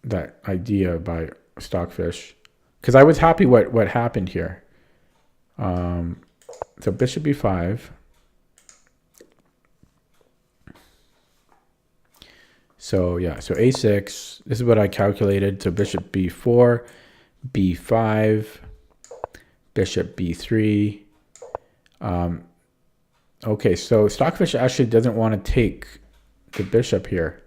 that idea by Stockfish. Because I was happy what happened here. So bishop b5. So yeah, so a6. This is what I calculated. So bishop b4, b5, bishop b3. Okay, so Stockfish actually doesn't want to take the bishop here.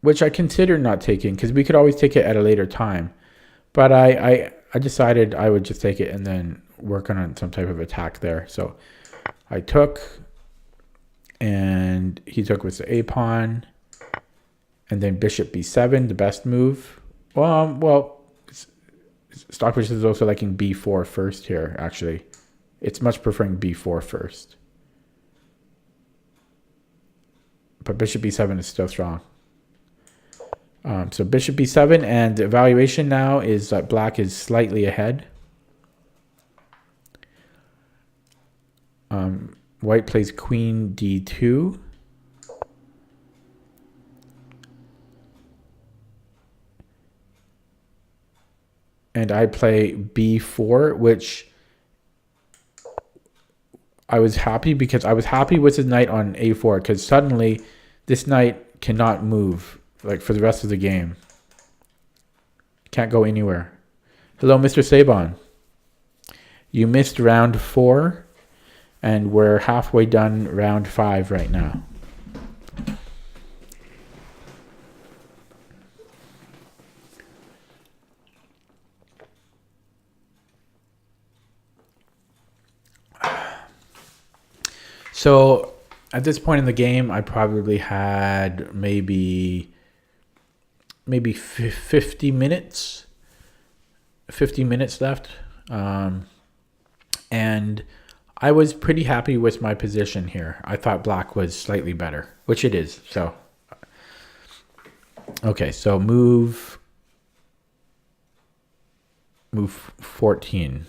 Which I considered not taking, because we could always take it at a later time. But I decided I would just take it and then work on some type of attack there. So I took, And he took with the A pawn. And then bishop b7, the best move. Well, Stockfish is also liking b4 first here, actually. It's much preferring b4 first. But bishop b7 is still strong. So bishop b7, and the evaluation now is that black is slightly ahead. White plays queen d2. And I play b4, which I was happy because I was happy with his knight on a4 because suddenly this knight cannot move like for the rest of the game. Can't go anywhere. Hello, Mr. Sabon. You missed round 4 and we're halfway done round 5 right now. So at this point in the game, I probably had maybe 50 minutes left. And I was pretty happy with my position here. I thought black was slightly better, which it is. So, okay, so move 14.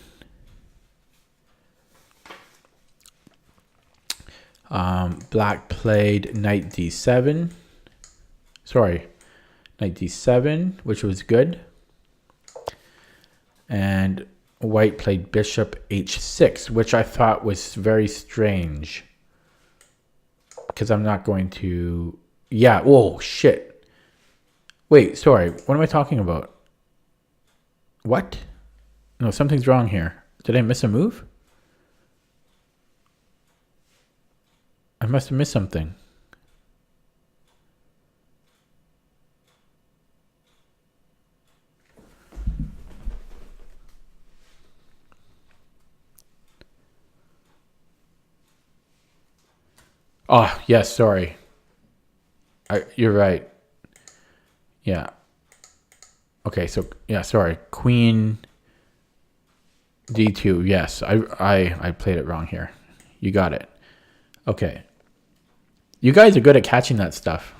Black played knight d7. Sorry, knight d7, which was good. And white played bishop h6, which I thought was very strange. Because I'm not going to... Yeah, oh, shit. Wait, sorry, what am I talking about? What? No, something's wrong here. Did I miss a move? I must have missed something. Oh, yes, sorry. You're right. Yeah. Okay, so, yeah, sorry. Queen d2. Yes, I played it wrong here. You got it. Okay. You guys are good at catching that stuff.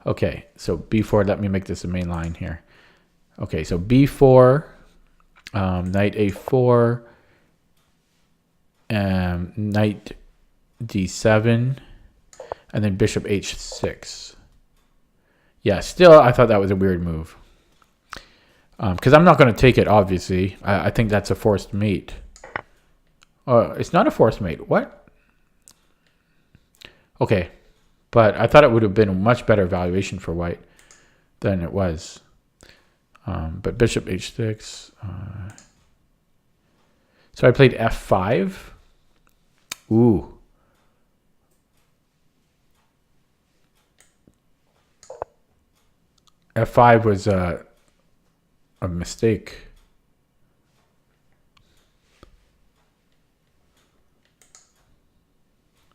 Okay, so b4, let me make this a main line here. Okay, so b4, knight a4, knight d7, and then bishop h6. Yeah, still, I thought that was a weird move. Because I'm not going to take it, obviously. I think that's a forced mate. It's not a forced mate. What? Okay, but I thought it would have been a much better valuation for white than it was. But bishop h6. So I played f5. Ooh. f5 was a mistake.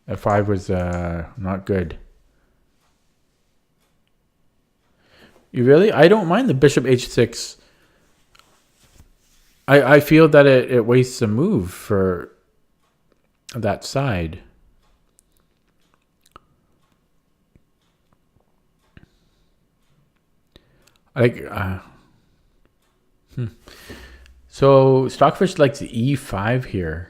f5 was not good. You really? I don't mind the bishop h6. I feel that it wastes a move for that side. Like, So Stockfish likes e5 here.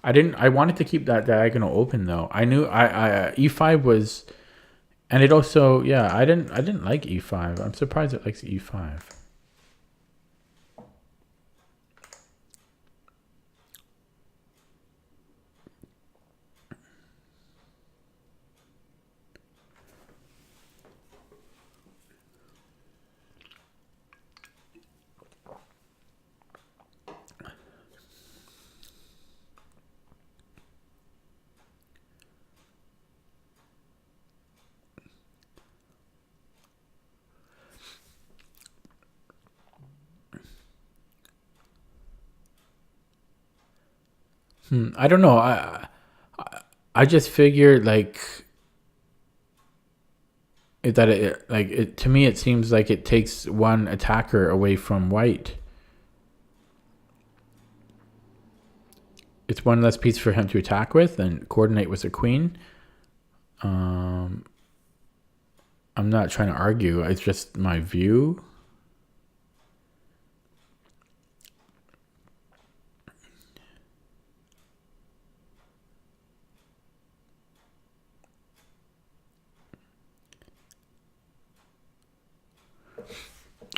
I wanted to keep that diagonal open though. I knew e5 was, and it also, yeah, I didn't like e5. I'm surprised it likes e5. I don't know. I just figured to me it seems like it takes one attacker away from white. It's one less piece for him to attack with and coordinate with the queen. I'm not trying to argue. It's just my view.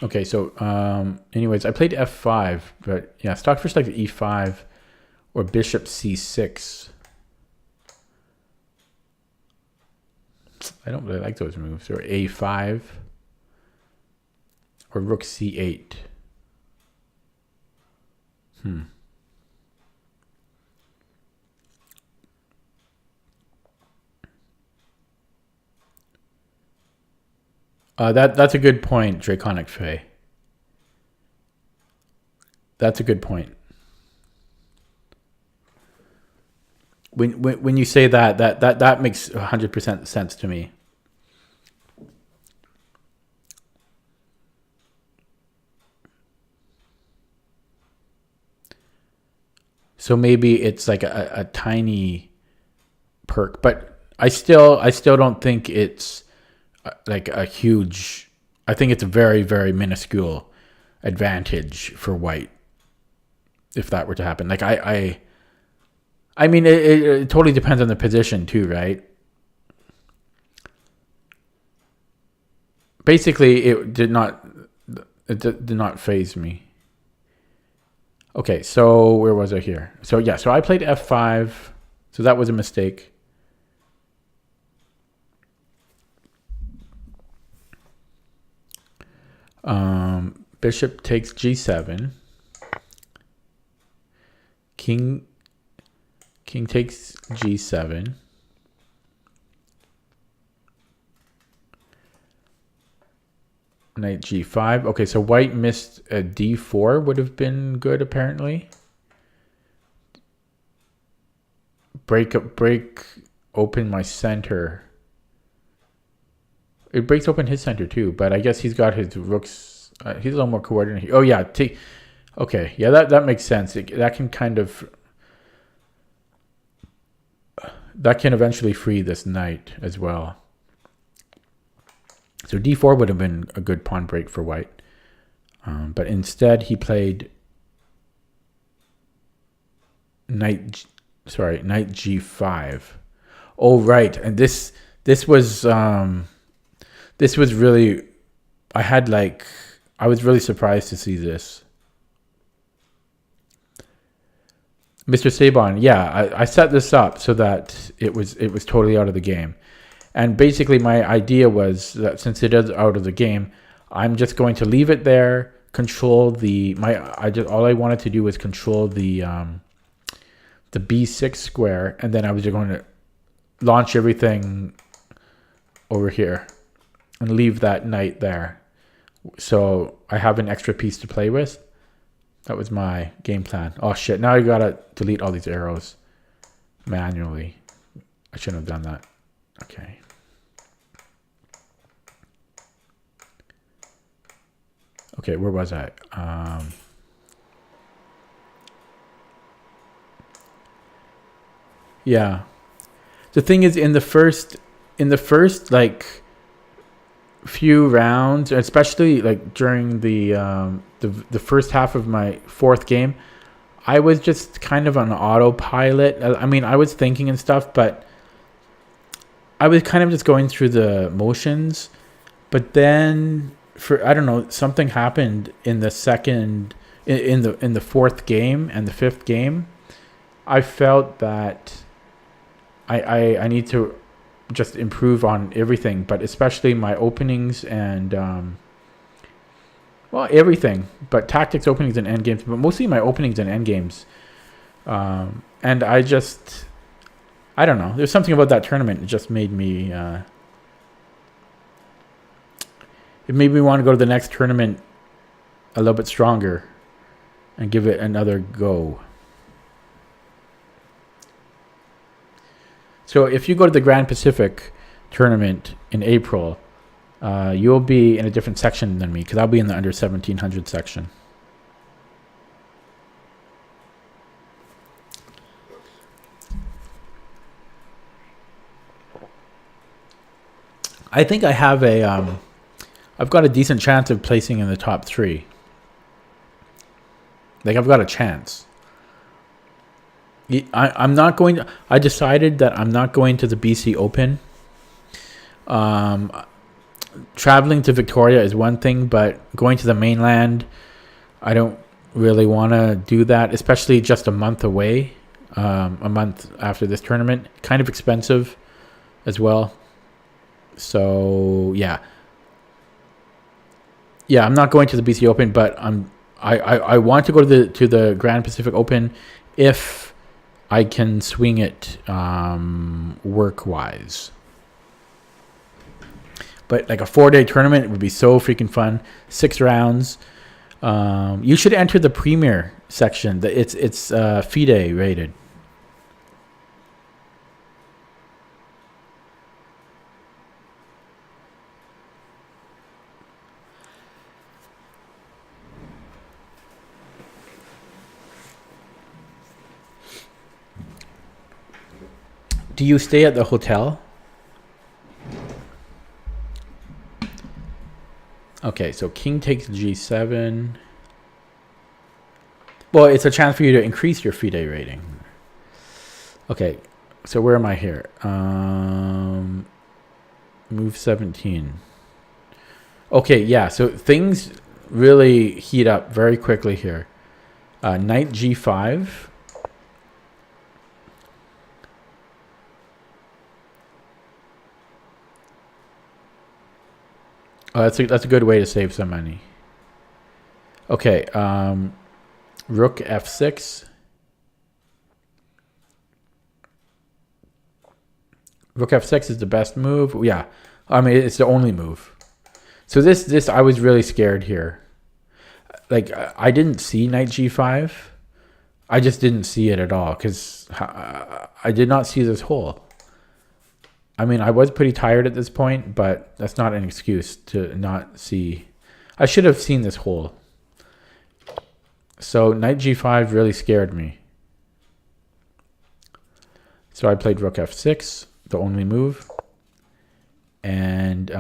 Okay, so anyways, I played f5, but yeah, stock first like e5 or bishop c6. I don't really like those moves. Or a5 or rook c8. That's a good point, Draconic Fae. That's a good point. When you say that makes 100% sense to me. So maybe it's like a tiny perk, but I still don't think it's like a huge. I think it's a very, very minuscule advantage for white if that were to happen. Like I mean, it totally depends on the position too, right? Basically, it did not phase me. Okay, so where was I here? So yeah, so I played f5. So that was a mistake. Bishop takes g7. King takes g7. Knight g5. Okay, so white missed a d4 would have been good apparently. Break open my center. It breaks open his center too, but I guess he's got his rooks. He's a little more coordinated. Oh yeah, okay, yeah, that makes sense. That can kind of eventually free this knight as well. So d4 would have been a good pawn break for white, but instead he played knight g5. Oh right, and this was really, I was really surprised to see this. Mr. Sabon, yeah, I set this up so that it was totally out of the game. And basically my idea was that since it is out of the game, I'm just going to leave it there, control all I wanted to do was control the b6 square, and then I was just going to launch everything over here and leave that knight there. So I have an extra piece to play with. That was my game plan. Oh shit, now I gotta delete all these arrows manually. I shouldn't have done that. Okay. Okay, where was I? Yeah. The thing is, in the first like few rounds, especially like during the first half of my fourth game, I was just kind of on autopilot. I mean, I was thinking and stuff, but I was kind of just going through the motions. But then, I don't know, something happened in the fourth game and the fifth game. I felt that I need to just improve on everything, but especially my openings and everything, but tactics, openings, and endgames, but mostly my openings and endgames. And I don't know. There's something about that tournament. It just made me. It made me want to go to the next tournament a little bit stronger and give it another go. So if you go to the Grand Pacific tournament in April, you'll be in a different section than me because I'll be in the under 1700 section. I think I have I've got a decent chance of placing in the top 3. Like, I've got a chance. I'm not going to, I decided that I'm not going to the BC Open. Traveling to Victoria is one thing, but going to the mainland, I don't really want to do that, especially just a month away, a month after this tournament. Kind of expensive as well. So yeah, I'm not going to the BC Open, but I want to go to the Grand Pacific Open if I can swing it work wise. But like a 4-day tournament would be so freaking fun. 6 rounds. You should enter the Premier section. It's FIDE rated. Do you stay at the hotel? Okay, so king takes g7. Well, it's a chance for you to increase your FIDE rating. Okay, so where am I here? Move 17. Okay, yeah, so things really heat up very quickly here. Knight g5. Oh, that's a good way to save some money. Okay, rook f6. Rook f6 is the best move. Yeah, I mean, it's the only move. So this I was really scared here. Like, I didn't see knight g5. I just didn't see it at all because I did not see this hole. I mean, I was pretty tired at this point, but that's not an excuse to not see. I should have seen this hole. So knight g5 really scared me. So I played rook f6, the only move. And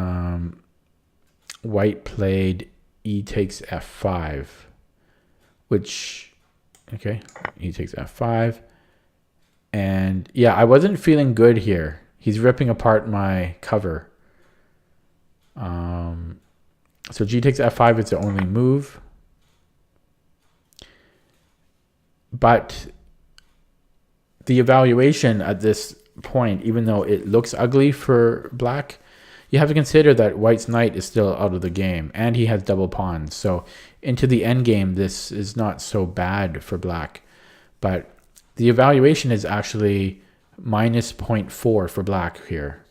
white played e takes f5, which, okay, e takes f5. And yeah, I wasn't feeling good here. He's ripping apart my cover. So g takes f5 is the only move. But the evaluation at this point, even though it looks ugly for black, you have to consider that white's knight is still out of the game, and he has double pawns. So into the endgame, this is not so bad for black. But the evaluation is actually minus 0.4 for black here.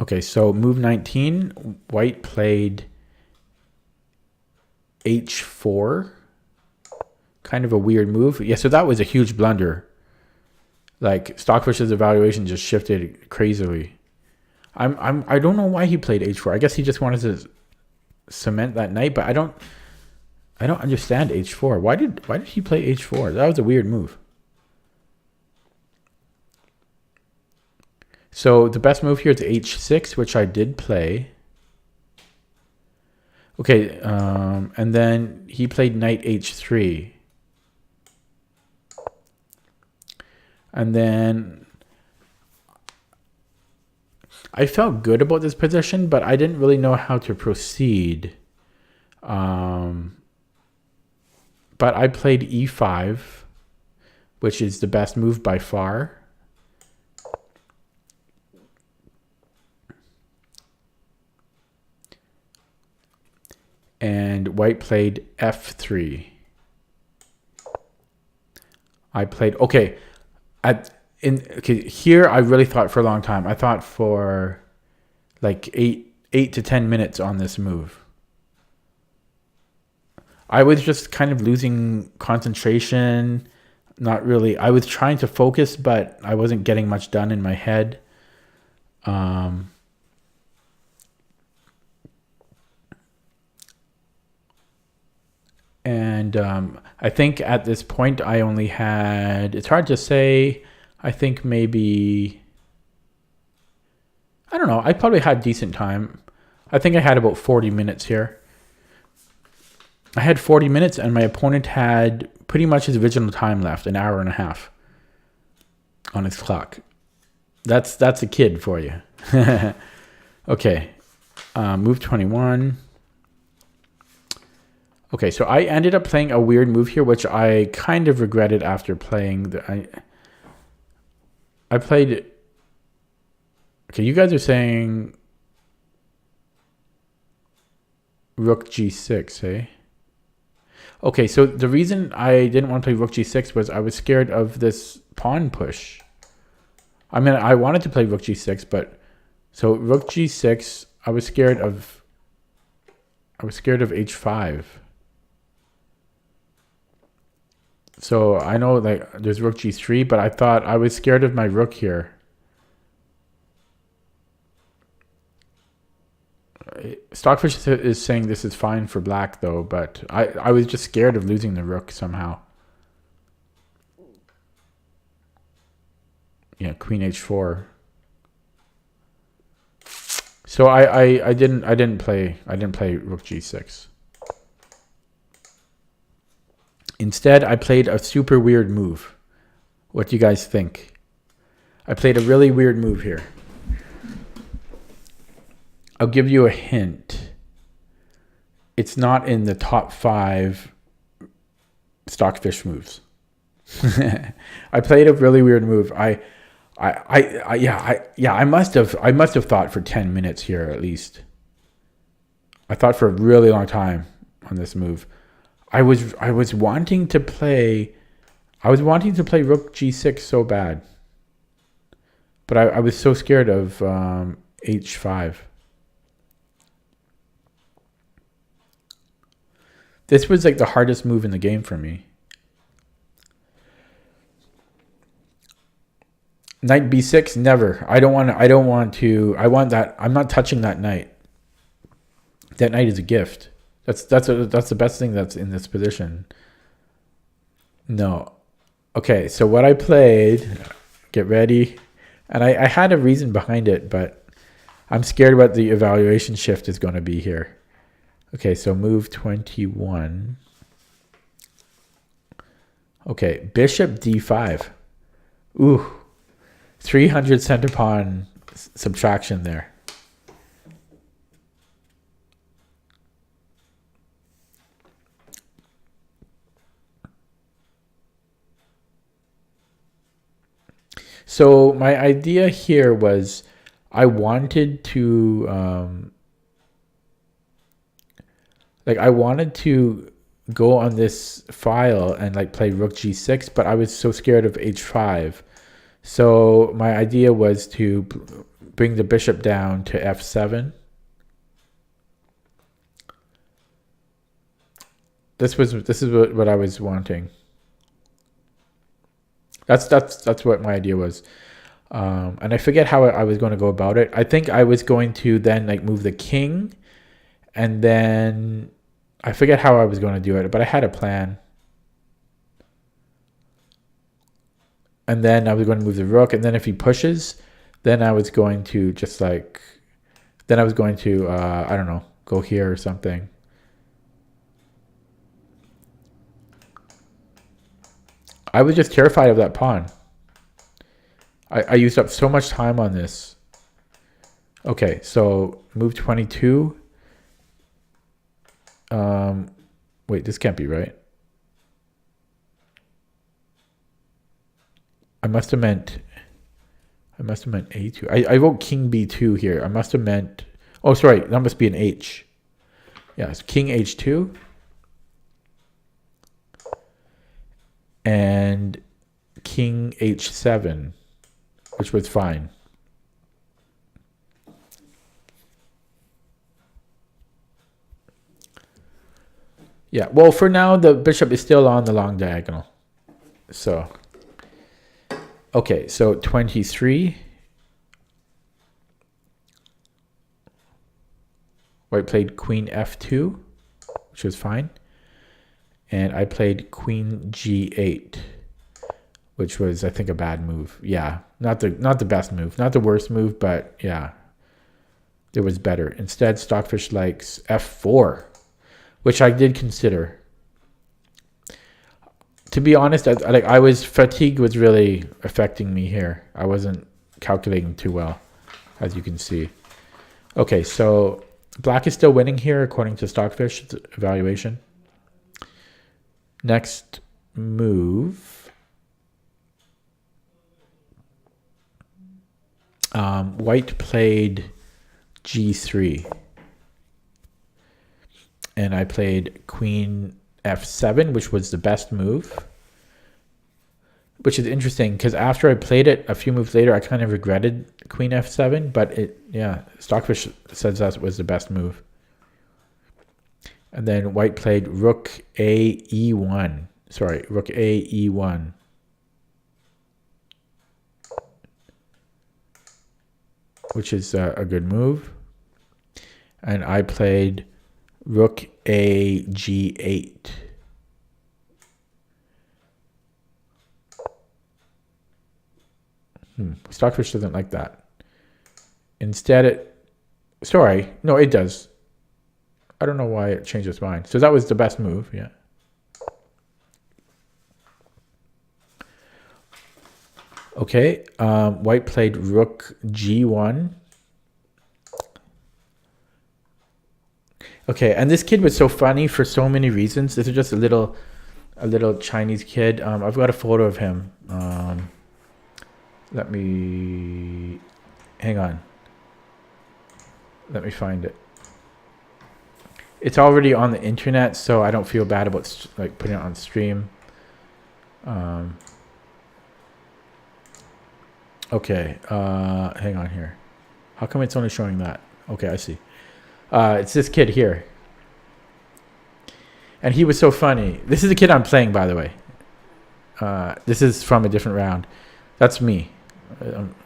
Okay, so move 19, white played h4. Kind of a weird move. Yeah, so that was a huge blunder. Like, Stockfish's evaluation just shifted crazily. I don't know why he played h4. I guess he just wanted to cement that knight, but I don't understand h4. Why did he play h4? That was a weird move. So the best move here is h6, which I did play. Okay, and then he played knight h3. And then I felt good about this position, but I didn't really know how to proceed. But I played e5, which is the best move by far. And white played f3. I played, okay. Here I really thought for a long time. I thought for like 8 to 10 minutes on this move. I was just kind of losing concentration. Not really. I was trying to focus, but I wasn't getting much done in my head. And I think at this point I only had, it's hard to say, I think maybe, I don't know, I probably had decent time. I think I had about 40 minutes here. I had 40 minutes and my opponent had pretty much his original time left, an hour and a half on his clock. That's a kid for you. Okay, move 21. Okay, so I ended up playing a weird move here, which I kind of regretted after playing. I played. Okay, you guys are saying Rook G6, eh? Okay, so the reason I didn't want to play Rook G6 was I was scared of this pawn push. I mean, I wanted to play Rook G6, but so Rook G6, I was scared of H5. So I know like there's Rook G3, but I was scared of my rook here. Stockfish is saying this is fine for black though, but I was just scared of losing the rook somehow. Yeah, Queen H4. So I didn't play Rook G6. Instead, I played a super weird move. What do you guys think? I played a really weird move here. I'll give you a hint. It's not in the top 5 Stockfish moves. I played a really weird move. I must have thought for 10 minutes here at least. I thought for a really long time on this move. I was wanting to play Rook G6 so bad. But I was so scared of H5. This was like the hardest move in the game for me. Knight B6, never. I want that. I'm not touching that knight. That knight is a gift. That's the best thing that's in this position. No. Okay, so what I played, get ready. And I had a reason behind it, but I'm scared what the evaluation shift is going to be here. Okay, so move 21. Okay, bishop D5. Ooh, 300 center pawn subtraction there. So my idea here was I wanted to go on this file and like play Rook G6, but I was so scared of H5. So my idea was to bring the bishop down to F7. This is what I was wanting. That's what my idea was. And I forget how I was going to go about it. I think I was going to then like move the king, and then I forget how I was going to do it, but I had a plan. And then I was going to move the rook, and then if he pushes, then I was going to just like, then I was going to I don't know, go here or something. I was just terrified of that pawn. I used up so much time on this. Okay, so move 22. Wait, this can't be right. I must have meant A2. I wrote king B2 here. I must have meant, oh, sorry, that must be an H. Yeah, it's king H2. And king H7, which was fine. Yeah, well, for now, the bishop is still on the long diagonal. So, okay, so 23. White played queen f2, which was fine. And I played queen g8, which was, I think, a bad move. Yeah, not the best move, not the worst move, but yeah, it was better. Instead, Stockfish likes f4, which I did consider. To be honest, I was fatigue was really affecting me here. I wasn't calculating too well, as you can see. Okay, so black is still winning here according to Stockfish evaluation. Next move. White played g3. And I played queen f7, which was the best move. Which is interesting because after I played it a few moves later, I kind of regretted queen f7, but Stockfish says that was the best move. And then white played rook a e1. Sorry, rook a e1. Which is a good move. And I played rook a g8. Stockfish doesn't like that. Instead, sorry, no, it does. I don't know why it changed its mind. So that was the best move, yeah. Okay, white played rook g1. Okay, and this kid was so funny for so many reasons. This is just a little Chinese kid. I've got a photo of him. Let me hang on. Let me find it. It's already on the internet, so I don't feel bad about like putting it on stream. Okay, hang on here. How come it's only showing that? Okay, I see. It's this kid here. And he was so funny. This is the kid I'm playing, by the way. This is from a different round. That's me,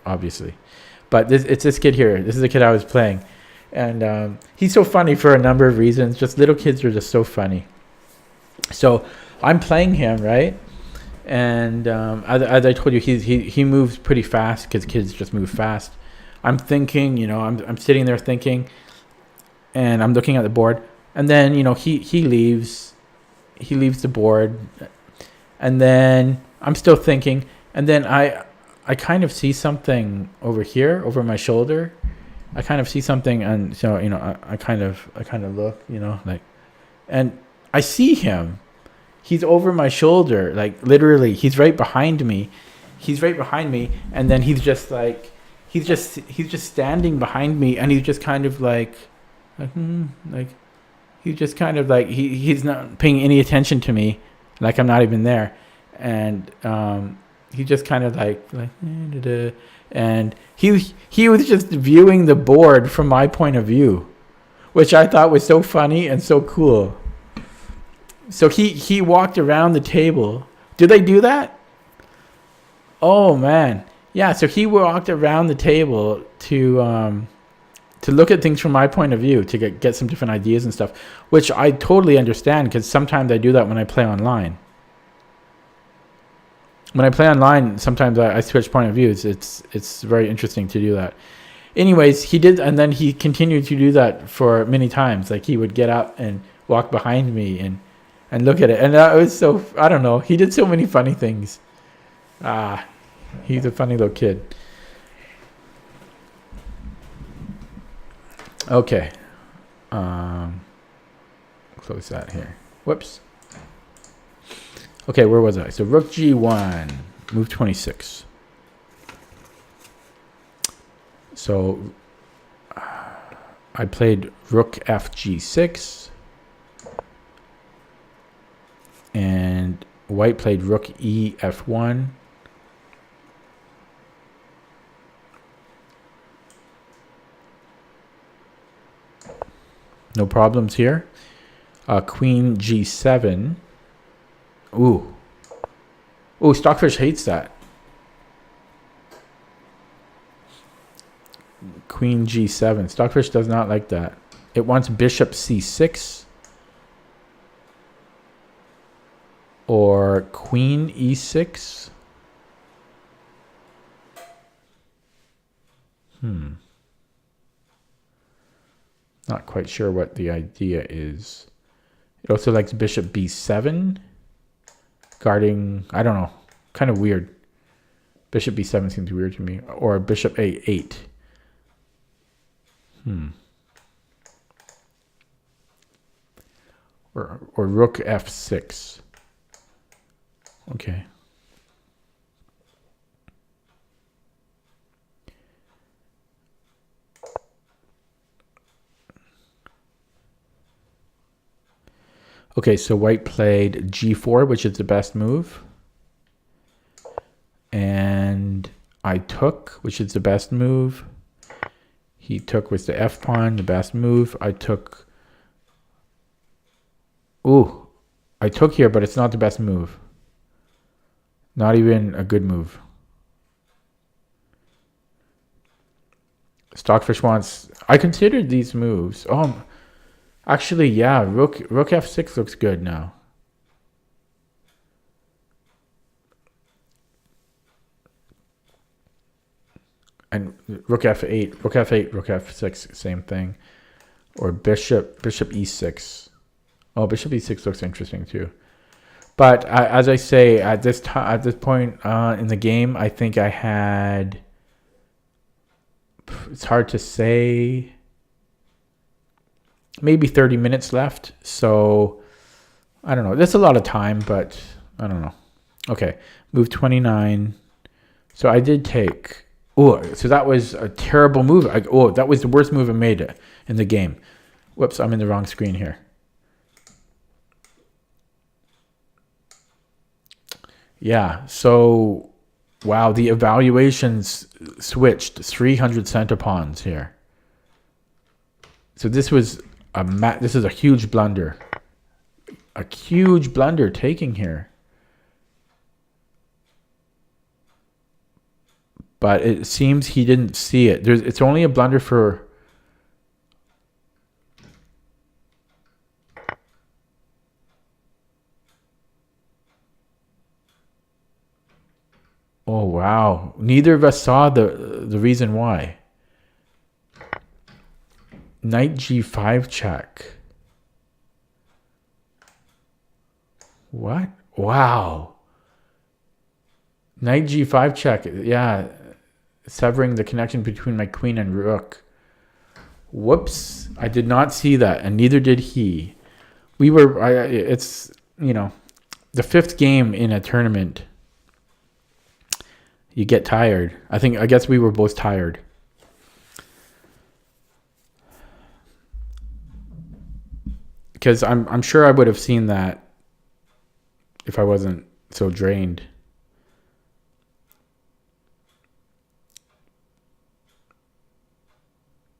obviously. But it's this kid here. This is the kid I was playing. And he's so funny for a number of reasons. Just little kids are just so funny. So I'm playing him, right? And as I told you, he moves pretty fast because kids just move fast. I'm thinking, I'm sitting there thinking, and I'm looking at the board. And then, he leaves the board. And then I'm still thinking. And then I kind of see something over here, over my shoulder. I kind of see something, and so I kind of look, like, and I see him. He's over my shoulder, like literally. He's right behind me. And then he's just like, he's just standing behind me, and he's just kind of like he's just kind of like he's not paying any attention to me, like I'm not even there, and he just kind of like and he was just viewing the board from my point of view, which I thought was so funny and so cool. So he walked around the table. Did they do that? Oh man, yeah. So he walked around the table to look at things from my point of view, to get some different ideas and stuff, which I totally understand because sometimes I do that when I play online. When I play online, sometimes I switch point of views. It's very interesting to do that. Anyways, he did, and then he continued to do that for many times. Like he would get up and walk behind me and look at it. And that was so, I don't know. He did so many funny things. He's a funny little kid. Okay. Close that here. Whoops. Okay, where was I? So rook g1, move 26. So I played rook fg6. And white played rook e f1. No problems here. Queen g7. Ooh. Oh, Stockfish hates that. Queen G7. Stockfish does not like that. It wants bishop C6 or queen E6. Not quite sure what the idea is. It also likes bishop B7, guarding, I don't know, kind of weird. Bishop B7 seems weird to me. Or bishop A8. Or rook F6. Okay. Okay, so white played G4, which is the best move. And I took, which is the best move. He took with the F pawn, the best move. I took... Ooh, I took here, but it's not the best move. Not even a good move. Stockfish wants... I considered these moves. Oh, actually, yeah, rook F6 looks good now. And rook F8, rook F8, rook F6, same thing. Or bishop E6. Oh, bishop E6 looks interesting too. But as I say, at this point in the game, I think I had... It's hard to say. Maybe 30 minutes left. So, I don't know. That's a lot of time, but I don't know. Okay, move 29. So I did take... Oh, so that was a terrible move. That was the worst move I made in the game. Whoops, I'm in the wrong screen here. Yeah, so, wow, the evaluations switched 300 center pawns here. So this was this is a huge blunder. A huge blunder taking here. But it seems he didn't see it. It's only a blunder for... Oh, wow. Neither of us saw the reason why. Knight G5 check. What? Wow. Knight G5 check. Yeah. Severing the connection between my queen and rook. Whoops. I did not see that, and neither did he. It's, you know, the fifth game in a tournament. You get tired. I guess we were both tired. Because I'm sure I would have seen that if I wasn't so drained.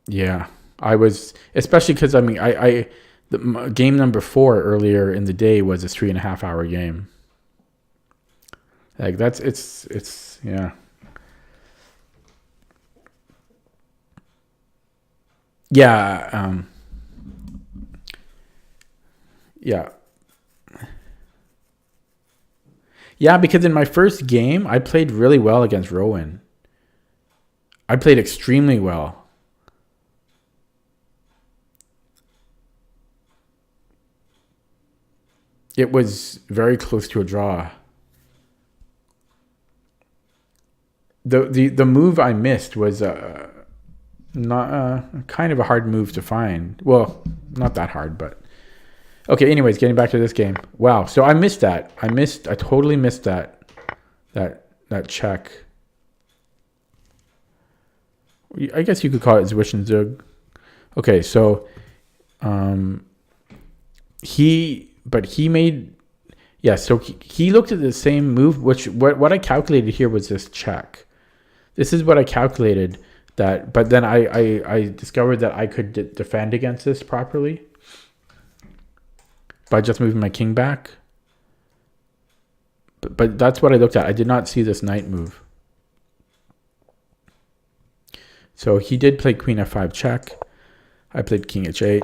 Yeah, I was, especially because the game number 4 earlier in the day was a 3.5 hour game. Like it's yeah. Yeah, yeah. Yeah, because in my first game, I played really well against Rowan. I played extremely well. It was very close to a draw. The move I missed was not kind of a hard move to find. Well, not that hard, but okay. Anyways, getting back to this game. Wow. So I missed that. I totally missed that check. I guess you could call it Zwischenzug. Okay, so he made, yeah, so he looked at the same move, which what I calculated here was this check. This is what I calculated, but then I discovered that I could defend against this properly by just moving my king back. But that's what I looked at. I did not see this knight move. So he did play queen f5 check. I played king h8.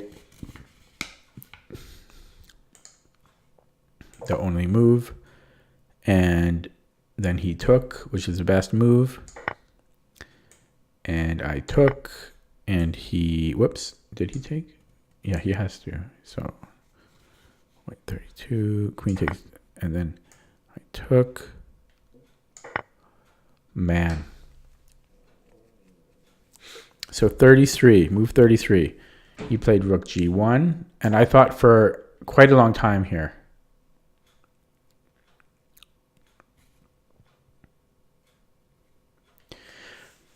The only move. And then he took, which is the best move. And I took, and he, whoops, did he take? Yeah, he has to. So, wait, 32, queen takes, and then I took. Man. So 33, move 33. He played rook g1, and I thought for quite a long time here.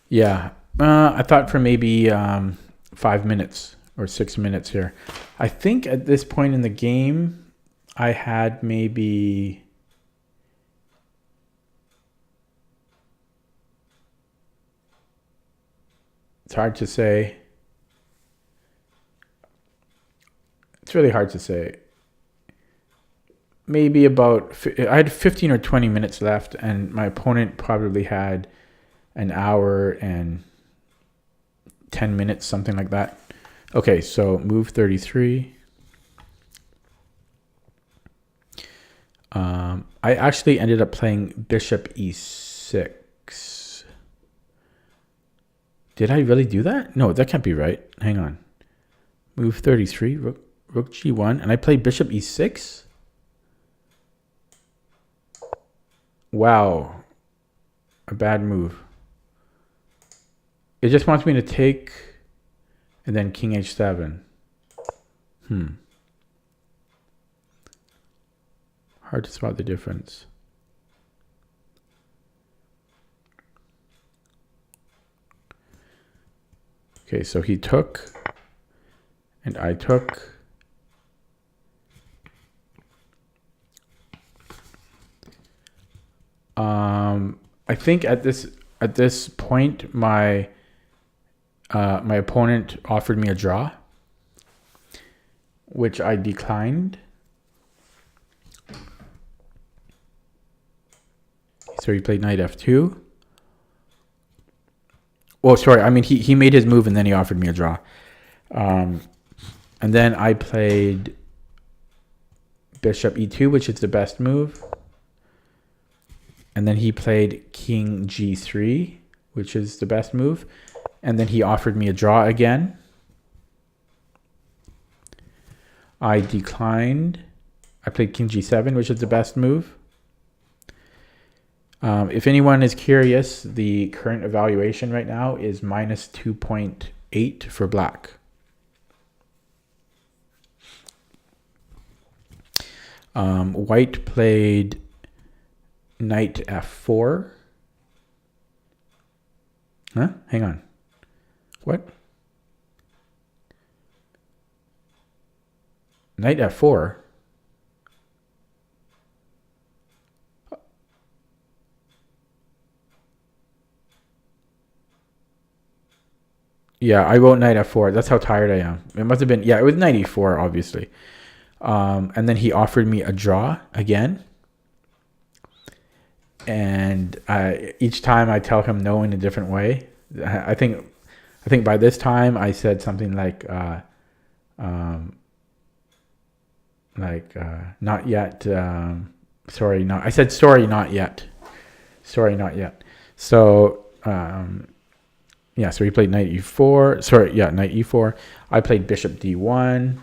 Yeah, I thought for maybe 5 minutes or 6 minutes here. I think at this point in the game, I had maybe... It's hard to say. It's really hard to say. Maybe about... I had 15 or 20 minutes left, and my opponent probably had an hour and 10 minutes, something like that. Okay, so move 33. I actually ended up playing bishop e6. Did I really do that? No, that can't be right. Hang on. Move 33, rook g1, and I played bishop e6? Wow. A bad move. It just wants me to take and then king h7. Hard to spot the difference. Okay, so he took and I took. I think at this point my opponent offered me a draw, which I declined. So he played knight f2. Oh, sorry. I mean, he made his move and then he offered me a draw. And then I played bishop e2, which is the best move. And then he played king g3, which is the best move. And then he offered me a draw again. I declined. I played king g7, which is the best move. If anyone is curious, the current evaluation right now is minus 2.8 for black. White played knight f4. Huh? Hang on. What? Knight f4? Yeah, I wrote knight f4. That's how tired I am. It must have been, yeah, it was knight e4, obviously. And then he offered me a draw again. And each time I tell him no in a different way. I think by this time I said something like not yet. Sorry, not. I said sorry, not yet. Sorry, not yet. So yeah, so he played knight e4. Sorry, yeah, knight e4. I played bishop d1.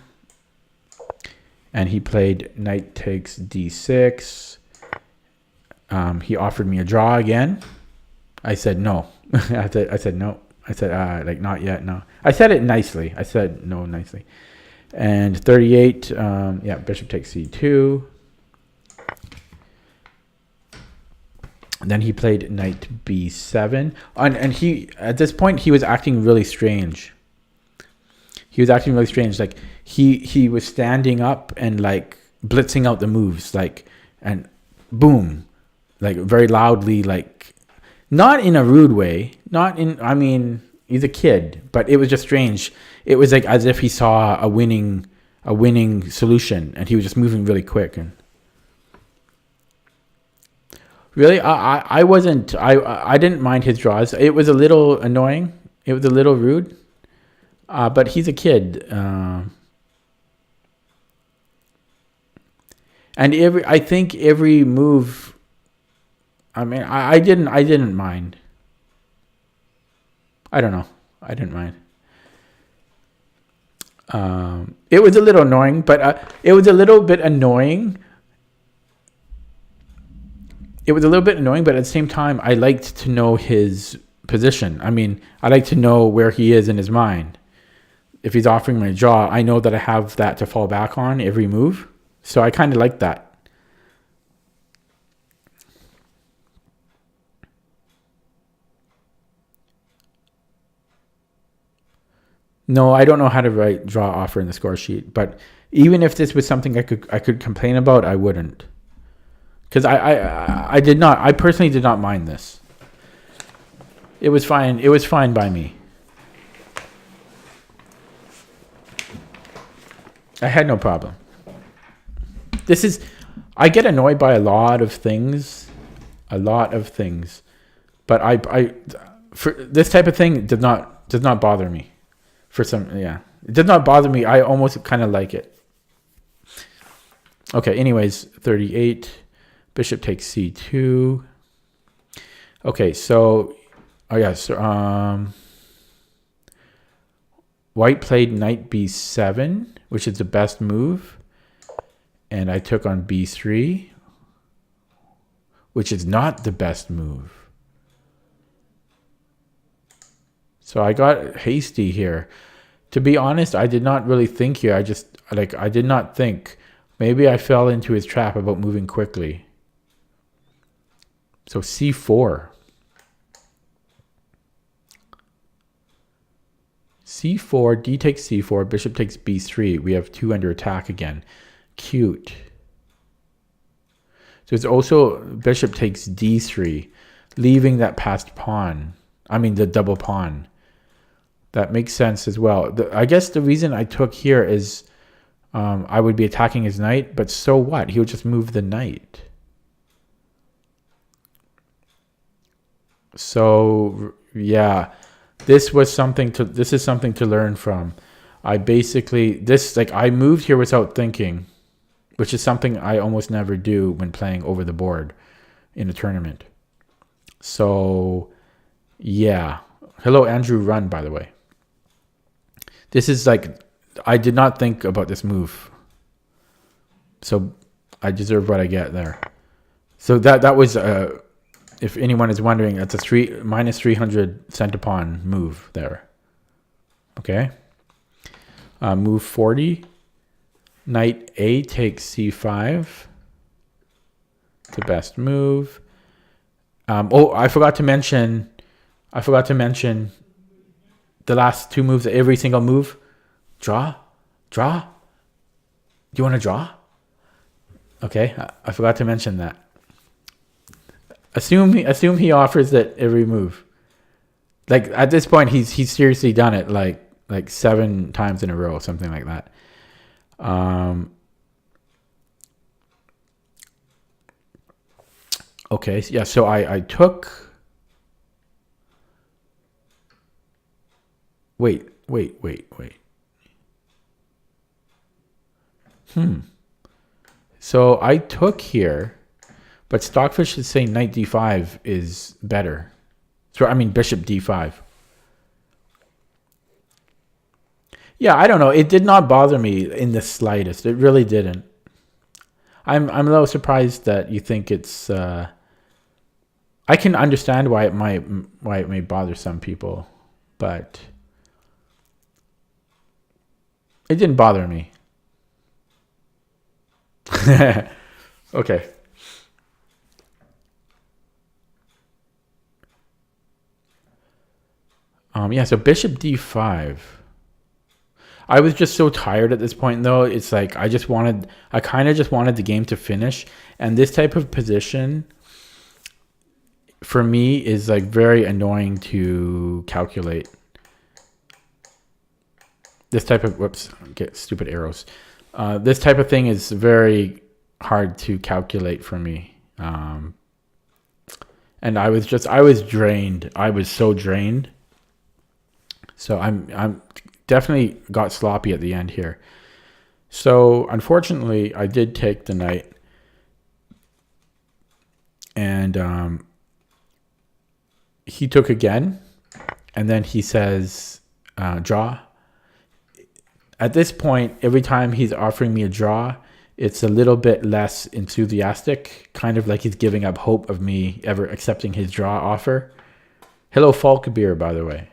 And he played knight takes d6. He offered me a draw again. I said no. I said no. I said like not yet, no. I said it nicely. I said no nicely. And 38, yeah, bishop takes c2. And then he played knight b7. And he, at this point, he was acting really strange. He was acting really strange. Like he was standing up and like blitzing out the moves, like, and boom, like very loudly, like not in a rude way, not in, I mean, he's a kid, but it was just strange. It was like as if he saw a winning solution and he was just moving really quick. And Really, I wasn't. I didn't mind his draws. It was a little annoying. It was a little rude. But he's a kid. And I think every move. I mean, I didn't mind. I don't know. I didn't mind. It was a little annoying, but it was a little bit annoying. It was a little bit annoying, but at the same time, I liked to know his position. I mean, I like to know where he is in his mind. If he's offering me a draw, I know that I have that to fall back on every move. So I kind of like that. No, I don't know how to write draw offer in the score sheet. But even if this was something I could complain about, I wouldn't. Because I personally did not mind this. It was fine. It was fine by me. I had no problem. I get annoyed by a lot of things. But for this type of thing does not bother me. It does not bother me. I almost kind of like it. Okay, anyways, 38. Bishop takes c2. Okay, so white played knight b7, which is the best move, and I took on b3, which is not the best move. So I got hasty here. To be honest, I did not really think here. I did not think. Maybe I fell into his trap about moving quickly. So c4. c4, d takes c4, bishop takes b3. We have 2 under attack again. Cute. So it's also bishop takes d3, leaving that passed pawn. I mean the double pawn. That makes sense as well. I guess the reason I took here is I would be attacking his knight, but so what? He would just move the knight. So yeah, this is something to learn from. I moved here without thinking, which is something I almost never do when playing over the board in a tournament. So yeah. Hello, Andrew Run, by the way. This is I did not think about this move. So I deserve what I get there. So that was, if anyone is wondering, that's a minus 300 centipon move there. Okay. Move 40. Knight A takes c5. The best move. I forgot to mention the last two moves, every single move. Draw. Do you want to draw? Okay, I forgot to mention that. Assume he offers that every move. At this point, he's seriously done it like 7 times in a row, something like that. Okay, yeah. So I took. Wait. So I took here, but Stockfish is saying knight d5 is better. So I mean bishop d5. Yeah, I don't know. It did not bother me in the slightest. It really didn't. I'm a little surprised that you think it's. I can understand why it may bother some people, but it didn't bother me. Okay. Yeah, so bishop d5. I was just so tired at this point, though. It's like I kind of just wanted the game to finish. And this type of position, for me, is like very annoying to calculate. This type of, get stupid arrows. This type of thing is very hard to calculate for me. And I was drained. I was so drained. So I'm definitely got sloppy at the end here. So unfortunately, I did take the knight, and he took again, and then he says draw. At this point, every time he's offering me a draw, it's a little bit less enthusiastic, kind of like he's giving up hope of me ever accepting his draw offer. Hello, Falkbeer, by the way.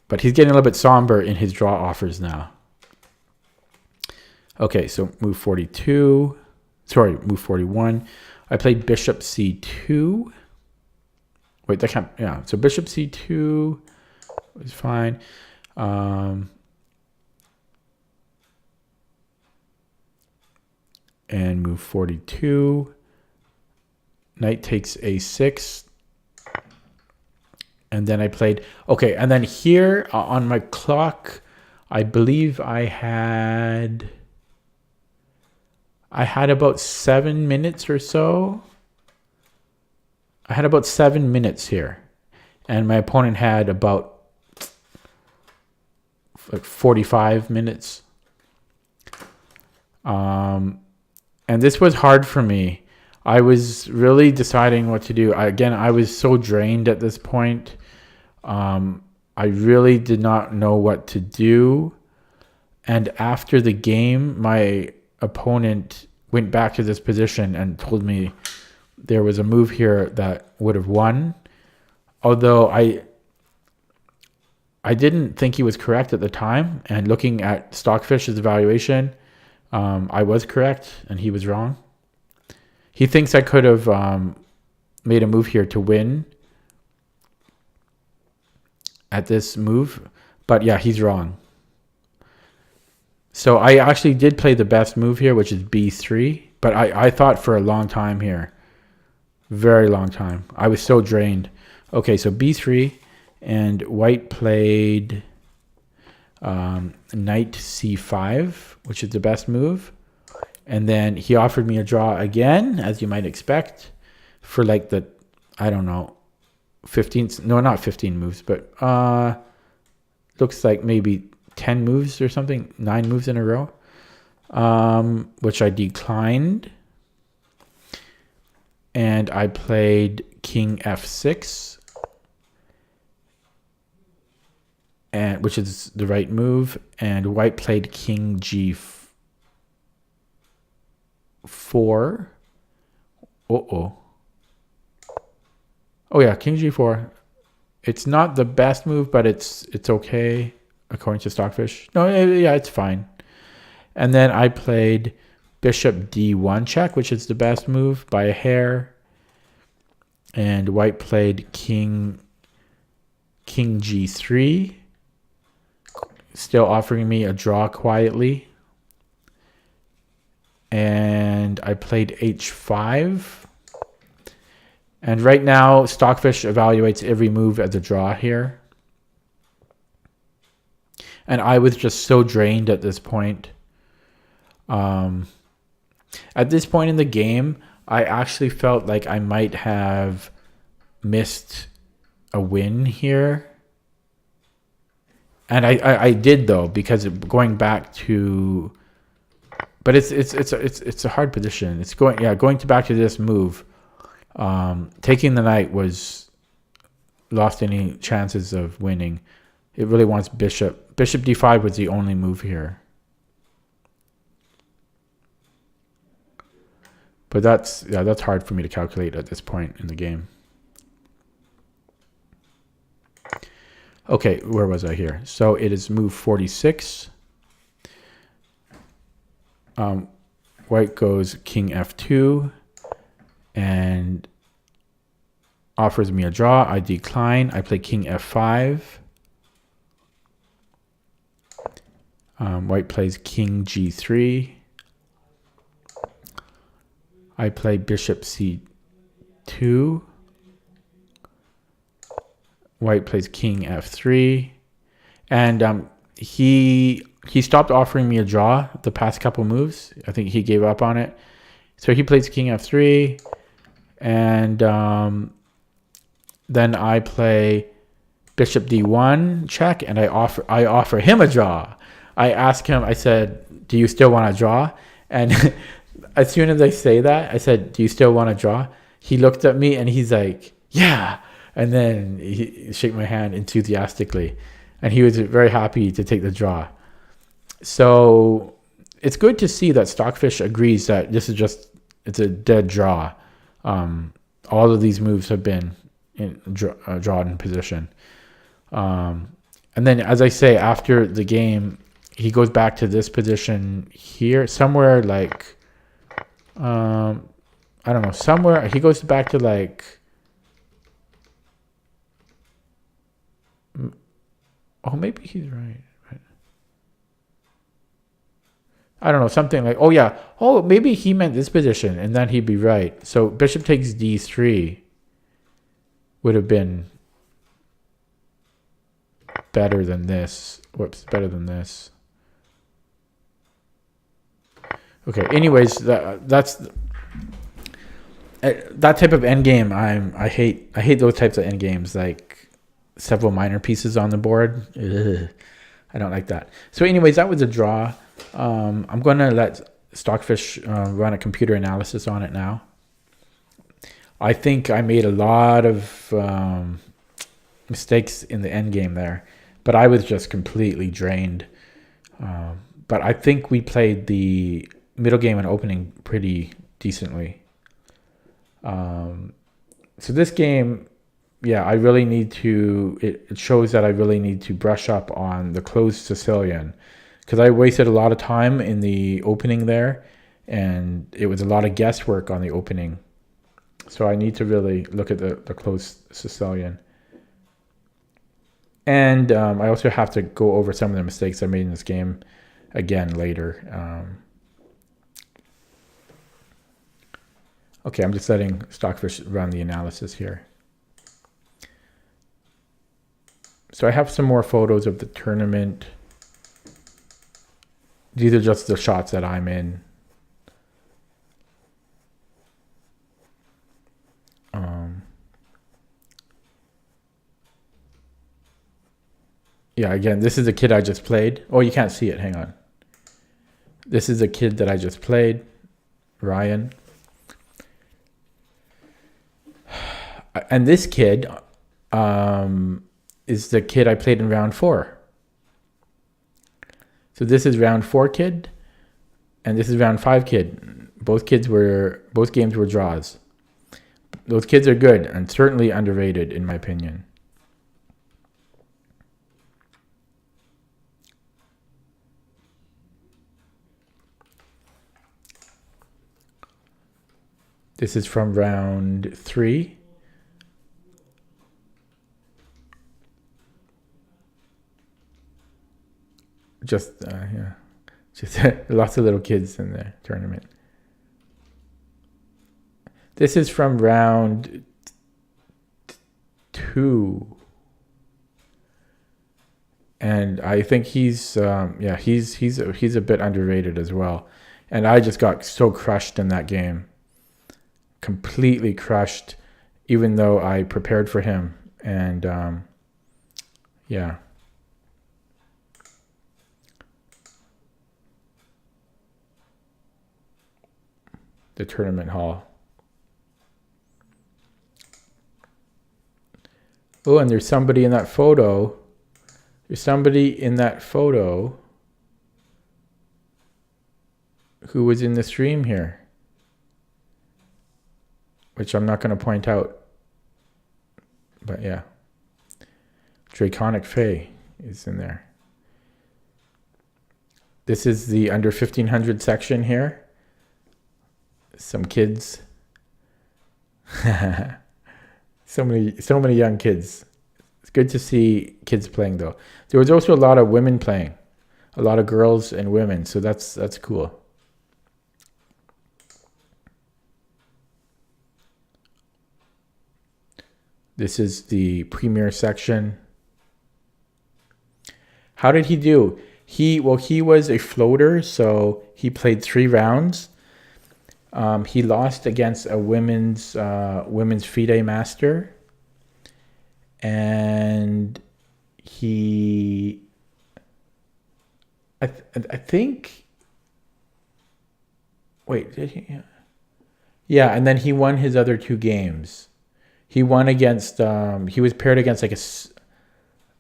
But he's getting a little bit somber in his draw offers now. Okay, so move 42. Sorry, move 41. I played bishop c2. Wait, that can't... Yeah, so bishop c2 is fine. And move 42. Knight takes a6. And then I played... Okay, and then here on my clock, I believe I had about 7 minutes or so. I had about 7 minutes here. And my opponent had about like 45 minutes. And this was hard for me. I was really deciding what to do. I was so drained at this point. I really did not know what to do. And after the game, my opponent went back to this position and told me there was a move here that would have won. Although I didn't think he was correct at the time. And looking at Stockfish's evaluation, I was correct and he was wrong. He thinks I could have made a move here to win at this move. But yeah, he's wrong. So I actually did play the best move here, which is b3. But I thought for a long time here. Very long time. I was so drained. Okay, so b3. And white played knight c5, which is the best move. And then he offered me a draw again, as you might expect, for like the, I don't know, 15, no, not 15 moves, but looks like maybe 10 moves or something, 9 moves in a row, which I declined. And I played king f6, and which is the right move. And white played king g4. Oh yeah, king g4. It's not the best move, but it's okay according to Stockfish. No, yeah, it's fine. And then I played bishop d1 check, which is the best move by a hair. And white played king g3, still offering me a draw quietly. And I played h5. And right now, Stockfish evaluates every move as a draw here. And I was just so drained at this point. At this point in the game, I actually felt like I might have missed a win here. And I did, though, because going back to... But it's a hard position. It's going back to this move. Taking the knight was lost any chances of winning. It really wants bishop. Bishop d5 was the only move here. But that's hard for me to calculate at this point in the game. Okay, where was I here? So it is move 46. White goes king f2 and offers me a draw. I decline. I play king f5. White plays king g3. I play bishop c2. White plays king f3. And he stopped offering me a draw the past couple moves. I think he gave up on it. So he plays king f3. and then I play bishop d1 check, and I offer him a draw. I ask him, I said, do you still want to draw? And as soon as I say that, I said, do you still want to draw? He looked at me and he's like, yeah. And then he shook my hand enthusiastically, and he was very happy to take the draw. So it's good to see that Stockfish agrees that this is it's a dead draw. All of these moves have been drawn in position. And then, as I say, after the game, he goes back to this position here, somewhere like, I don't know, somewhere. He goes back to like, oh, maybe he's right. I don't know, something like, oh yeah, oh, maybe he meant this position, and then he'd be right. So bishop takes d3 would have been better than this. Whoops, better than this. Okay, anyways, that's that type of endgame. I hate those types of endgames, like several minor pieces on the board. Ugh, I don't like that. So anyways, that was a draw. I'm going to let Stockfish run a computer analysis on it now. I think I made a lot of mistakes in the end game there, but I was just completely drained. But I think we played the middle game and opening pretty decently. So this game, yeah, I really need to, it shows that I really need to brush up on the closed Sicilian, because I wasted a lot of time in the opening there, and it was a lot of guesswork on the opening. So I need to really look at the closed Sicilian. And I also have to go over some of the mistakes I made in this game again later. Okay, I'm just letting Stockfish run the analysis here. So I have some more photos of the tournament. These are just the shots that I'm in. Yeah, again, this is a kid I just played. Oh, you can't see it. Hang on. This is a kid that I just played, Ryan. And this kid is the kid I played in round 4. So this is round 4 kid, and this is round 5 kid. Both games were draws. Those kids are good and certainly underrated in my opinion. This is from round 3. Just lots of little kids in the tournament. This is from round 2, and I think he's a bit underrated as well. And I just got so crushed in that game, completely crushed, even though I prepared for him. And yeah. The tournament hall. Oh, and there's somebody in that photo. There's somebody in that photo who was in the stream here, which I'm not going to point out. But yeah. Draconic Fae is in there. This is the under 1500 section here. Some kids. so many young kids. It's good to see kids playing though. There was also a lot of women playing, a lot of girls and women, so that's cool. This is the premier section. How did he do? He was a floater, so he played 3 rounds. He lost against a women's FIDE master, and he, I think. Wait, did he? Yeah, and then he won his other two games. He won against. He was paired against like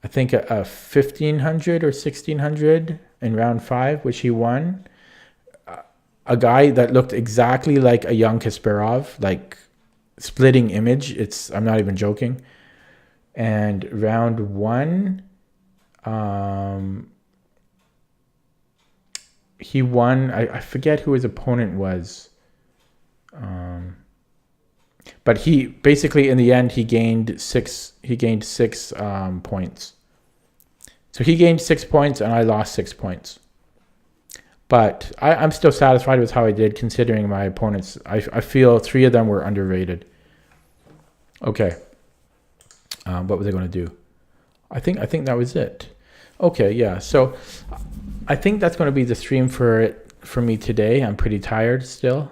I think a 1500 or 1600 in round 5, which he won. A guy that looked exactly like a young Kasparov, like splitting image. I'm not even joking. And round 1, he won. I forget who his opponent was. But he basically, in the end, he gained 6 points. So he gained 6 points and I lost 6 points. But I'm still satisfied with how I did, considering my opponents. I feel 3 of them were underrated. Okay. What was I going to do? I think that was it. Okay, yeah. So I think that's going to be the stream for me today. I'm pretty tired still.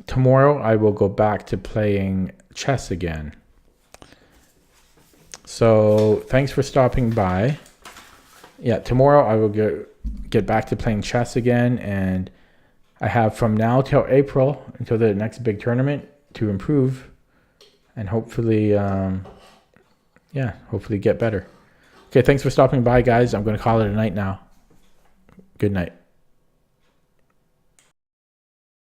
Tomorrow I will go back to playing chess again. So thanks for stopping by. Yeah, tomorrow I will get back to playing chess again, and I have from now till April, until the next big tournament, to improve and hopefully hopefully get better. Okay, thanks for stopping by, guys. I'm going to call it a night now. Good night.